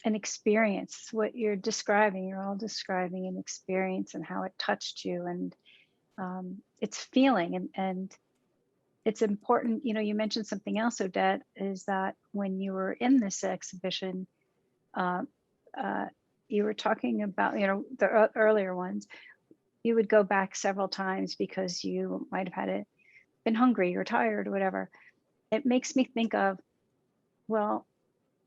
an experience. What you're describing, you're all describing an experience and how it touched you, and it's feeling, and it's important. You know, you mentioned something else, Odette, is that when you were in this exhibition, you were talking about, you know, the earlier ones, you would go back several times because you might have been hungry or tired or whatever. It makes me think of, well,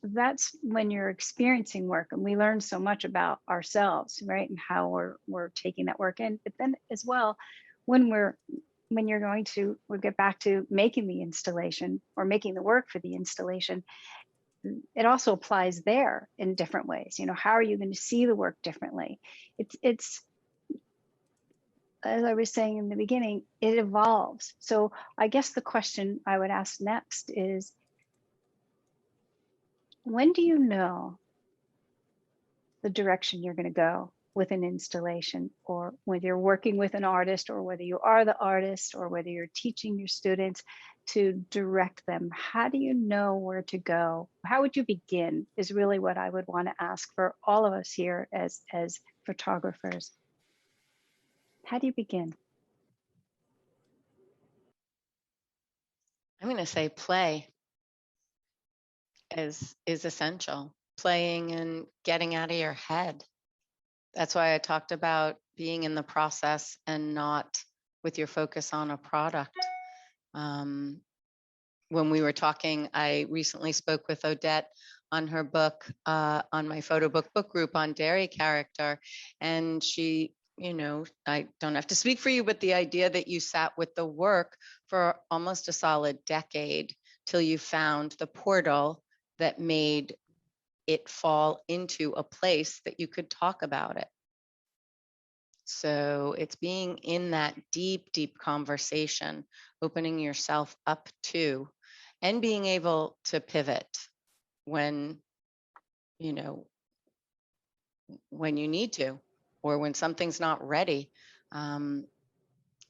that's when you're experiencing work, and we learn so much about ourselves, right? And how we're taking that work in. But then as well, when you're going to, we'll get back to making the installation or making the work for the installation, it also applies there in different ways. You know, how are you going to see the work differently? It's as I was saying in the beginning, it evolves. So I guess the question I would ask next is, when do you know the direction you're going to go with an installation, or whether you're working with an artist, or whether you are the artist, or whether you're teaching your students to direct them? How do you know where to go? How would you begin is really what I would want to ask for all of us here as photographers. How do you begin? I'm going to say play is essential. Playing and getting out of your head. That's why I talked about being in the process and not with your focus on a product. When we were talking, I recently spoke with Odette on her book, on my photo book group on dairy character. And she, you know, I don't have to speak for you, but the idea that you sat with the work for almost a solid decade till you found the portal that made it fall into a place that you could talk about it. So it's being in that deep, deep conversation, opening yourself up to, and being able to pivot when, you know, when you need to, or when something's not ready.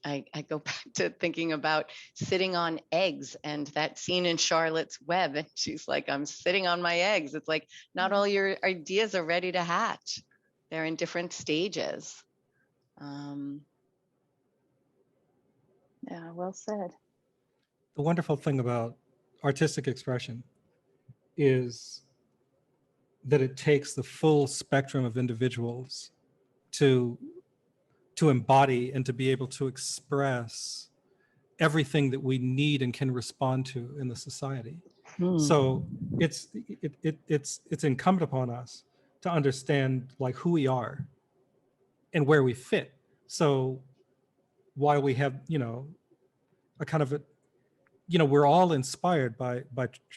I go back to thinking about sitting on eggs and that scene in Charlotte's Web. And she's like, I'm sitting on my eggs. It's like, not all your ideas are ready to hatch. They're in different stages. Yeah, well said. The wonderful thing about artistic expression is that it takes the full spectrum of individuals to embody and to be able to express everything that we need and can respond to in the society. So it's incumbent upon us to understand like who we are and where we fit. So while we have, you know, a kind of a, you know, we're all inspired by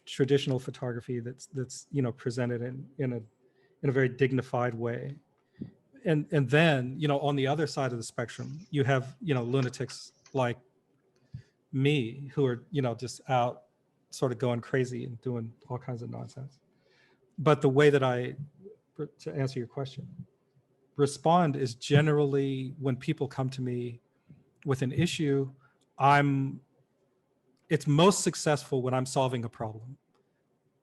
traditional photography that's you know, presented in a very dignified way. And then, you know, on the other side of the spectrum, you have, you know, lunatics like me who are, you know, just out sort of going crazy and doing all kinds of nonsense. But the way that to answer your question, respond is generally when people come to me with an issue, it's most successful when I'm solving a problem.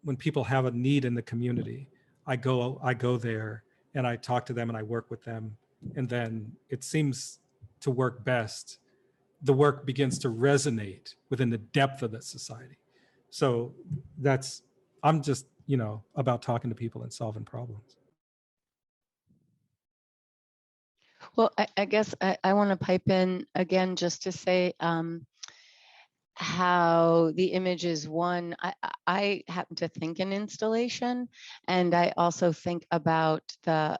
When people have a need in the community, I go there and I talk to them and I work with them. And then it seems to work best. The work begins to resonate within the depth of that society. So I'm just, you know, about talking to people and solving problems. Well, I guess I want to pipe in again just to say how the image is one. I happen to think in installation, and I also think about the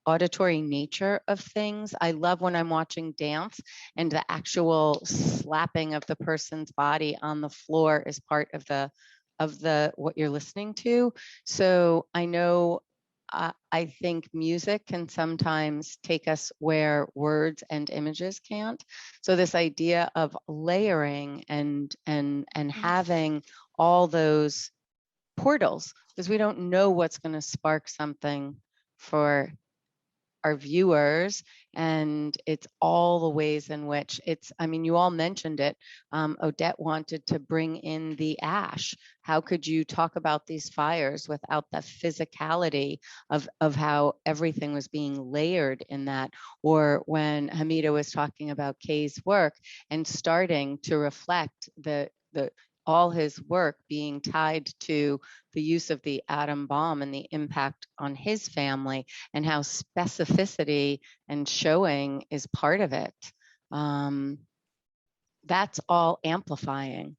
auditory nature of things. I love when I'm watching dance and the actual slapping of the person's body on the floor is part of the what you're listening to. So I know I think music can sometimes take us where words and images can't. So this idea of layering and having all those portals, because we don't know what's going to spark something for our viewers. And it's all the ways in which it's, I mean, you all mentioned it. Odette wanted to bring in the ash. How could you talk about these fires without the physicality of how everything was being layered in that? Or when Hamidah was talking about Kay's work and starting to reflect the all his work being tied to the use of the atom bomb and the impact on his family, and how specificity and showing is part of it. That's all amplifying,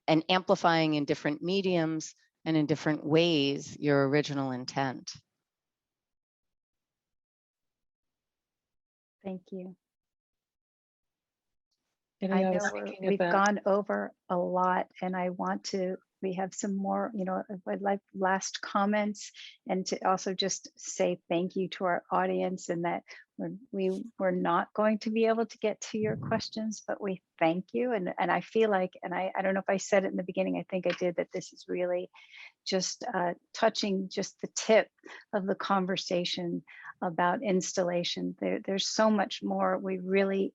and amplifying in different mediums and in different ways your original intent. Thank you. Italy, I I was know thinking we've about, gone over a lot, and I want to, we have some more, I'd like last comments, and to also just say thank you to our audience, and that we're not going to be able to get to your questions, but we thank you. And I feel like, and I don't know if I said it in the beginning, I think I did, that this is really just touching just the tip of the conversation about installation. There's so much more. We really,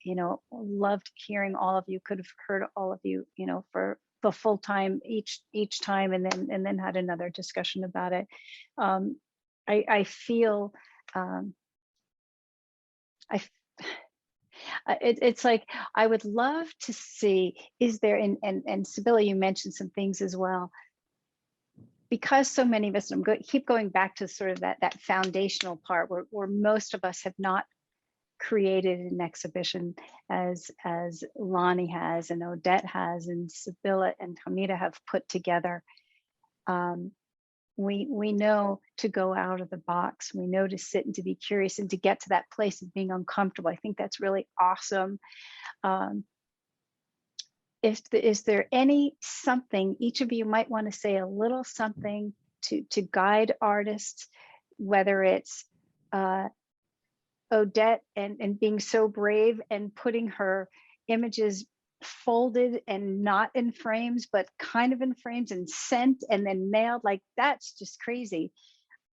loved hearing all of you. Could have heard all of you, for the full time each time, and then had another discussion about it. I feel it's like I would love to see, is there, and Sybylla, you mentioned some things as well, because so many of us, keep going back to sort of that foundational part where most of us have not created an exhibition as Lonnie has, and Odette has, and Sybylla and Hamidah have put together. We know to go out of the box. We know to sit and to be curious and to get to that place of being uncomfortable. I think that's really awesome. Is there something each of you might want to say, a little something to guide artists, whether it's Odette and being so brave and putting her images folded and not in frames, but kind of in frames, and sent and then mailed? Like, that's just crazy.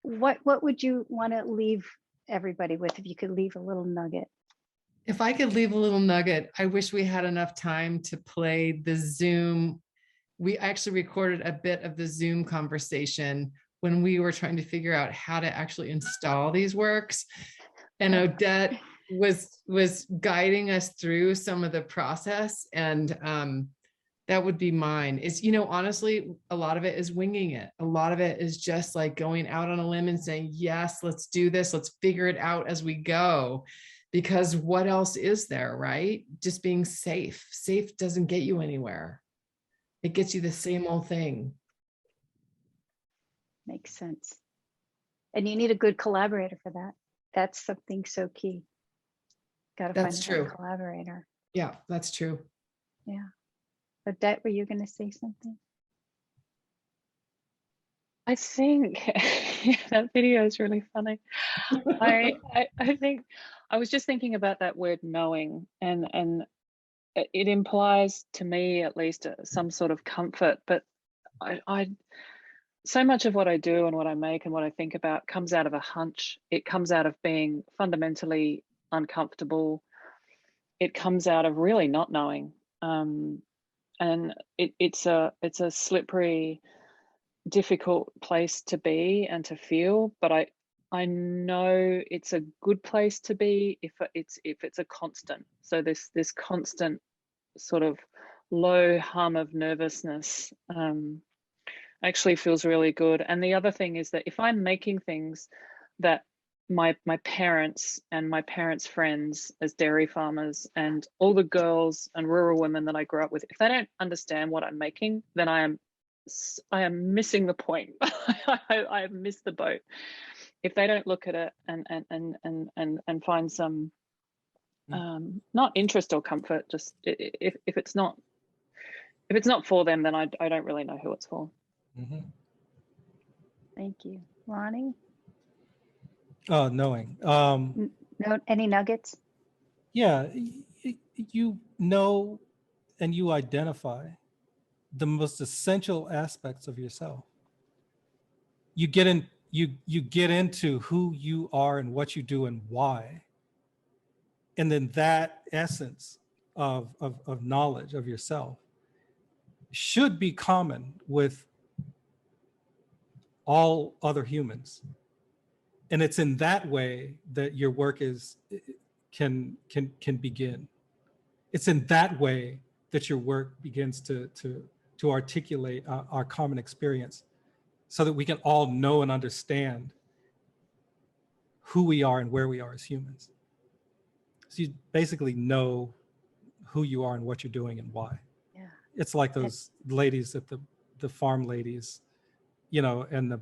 What would you want to leave everybody with, if you could leave a little nugget? If I could leave a little nugget, I wish we had enough time to play the Zoom. We actually recorded a bit of the Zoom conversation when we were trying to figure out how to actually install these works. And Odette was guiding us through some of the process. And that would be mine. Is, honestly, a lot of it is winging it. A lot of it is just like going out on a limb and saying, yes, let's do this. Let's figure it out as we go. Because what else is there, right? Just being safe. Safe doesn't get you anywhere. It gets you the same old thing. Makes sense. And you need a good collaborator for that. That's something so key. Got to find a good collaborator. Yeah, that's true. Yeah. Odette, were you going to say something? I think that video is really funny. I think I was just thinking about that word knowing, and it implies to me at least some sort of comfort, but I so much of what I do and what I make and what I think about comes out of a hunch. It comes out of being fundamentally uncomfortable. It comes out of really not knowing, and it's a slippery, difficult place to be and to feel, but I know it's a good place to be if it's a constant. So this constant sort of low hum of nervousness actually feels really good. And the other thing is that if I'm making things that my parents and my parents' friends as dairy farmers and all the girls and rural women that I grew up with, if they don't understand what I'm making, then I am missing the point. I have missed the boat. If they don't look at it and find some not interest or comfort, just if it's not for them, then I don't really know who it's for. Mm-hmm. Thank you. Lonnie? Oh, knowing. No, any nuggets? Yeah, you know, and you identify the most essential aspects of yourself. You get into who you are and what you do and why. And then that essence of knowledge of yourself should be common with all other humans. And it's in that way that your work can begin. It's in that way that your work begins to articulate our common experience, so that we can all know and understand who we are and where we are as humans. So you basically know who you are and what you're doing and why. Yeah. It's like those ladies at the farm ladies, you know, and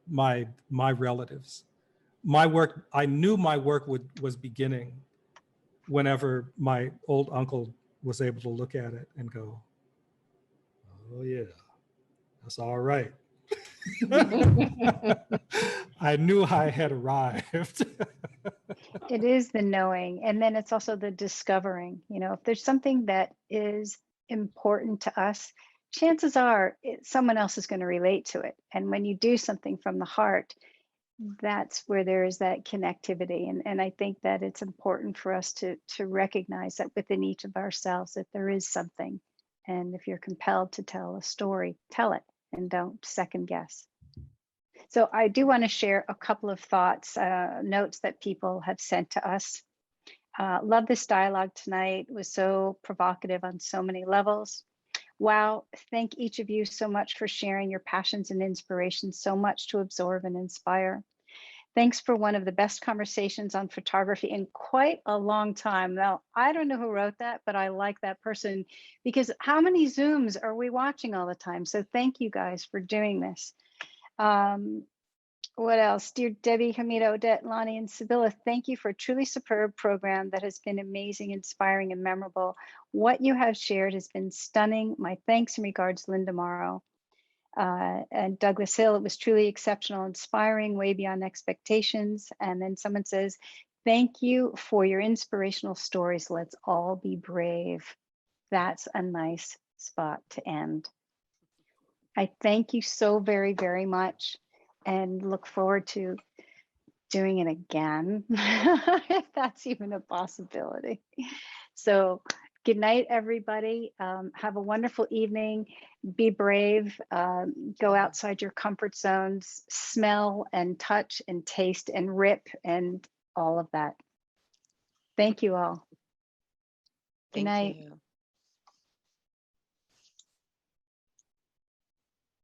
my relatives. My work, I knew my work was beginning whenever my old uncle was able to look at it and go, oh yeah, that's all right. I knew I had arrived. It is the knowing, and then it's also the discovering. You know, if there's something that is important to us, chances are someone else is going to relate to it. And when you do something from the heart, that's where there is that connectivity. And I think that it's important for us to recognize that within each of ourselves, that there is something. And if you're compelled to tell a story, tell it and don't second guess. So I do want to share a couple of thoughts, notes that people have sent to us. Love this dialogue tonight. It was so provocative on so many levels. Wow, thank each of you so much for sharing your passions and inspirations, so much to absorb and inspire. Thanks for one of the best conversations on photography in quite a long time. Now, I don't know who wrote that, but I like that person, because how many Zooms are we watching all the time? So thank you guys for doing this. What else? Dear Debbie, Hamidah, Odette, Lonnie, and Sybylla, thank you for a truly superb program that has been amazing, inspiring, and memorable. What you have shared has been stunning. My thanks and regards, Linda Morrow. And Douglas Hill, it was truly exceptional, inspiring, way beyond expectations. And then someone says, thank you for your inspirational stories. Let's all be brave. That's a nice spot to end. I thank you so very, very much, and look forward to doing it again, if that's even a possibility. So good night, everybody. Have a wonderful evening. Be brave. Go outside your comfort zones. Smell and touch and taste and rip and all of that. Thank you all. Good night. Thank you.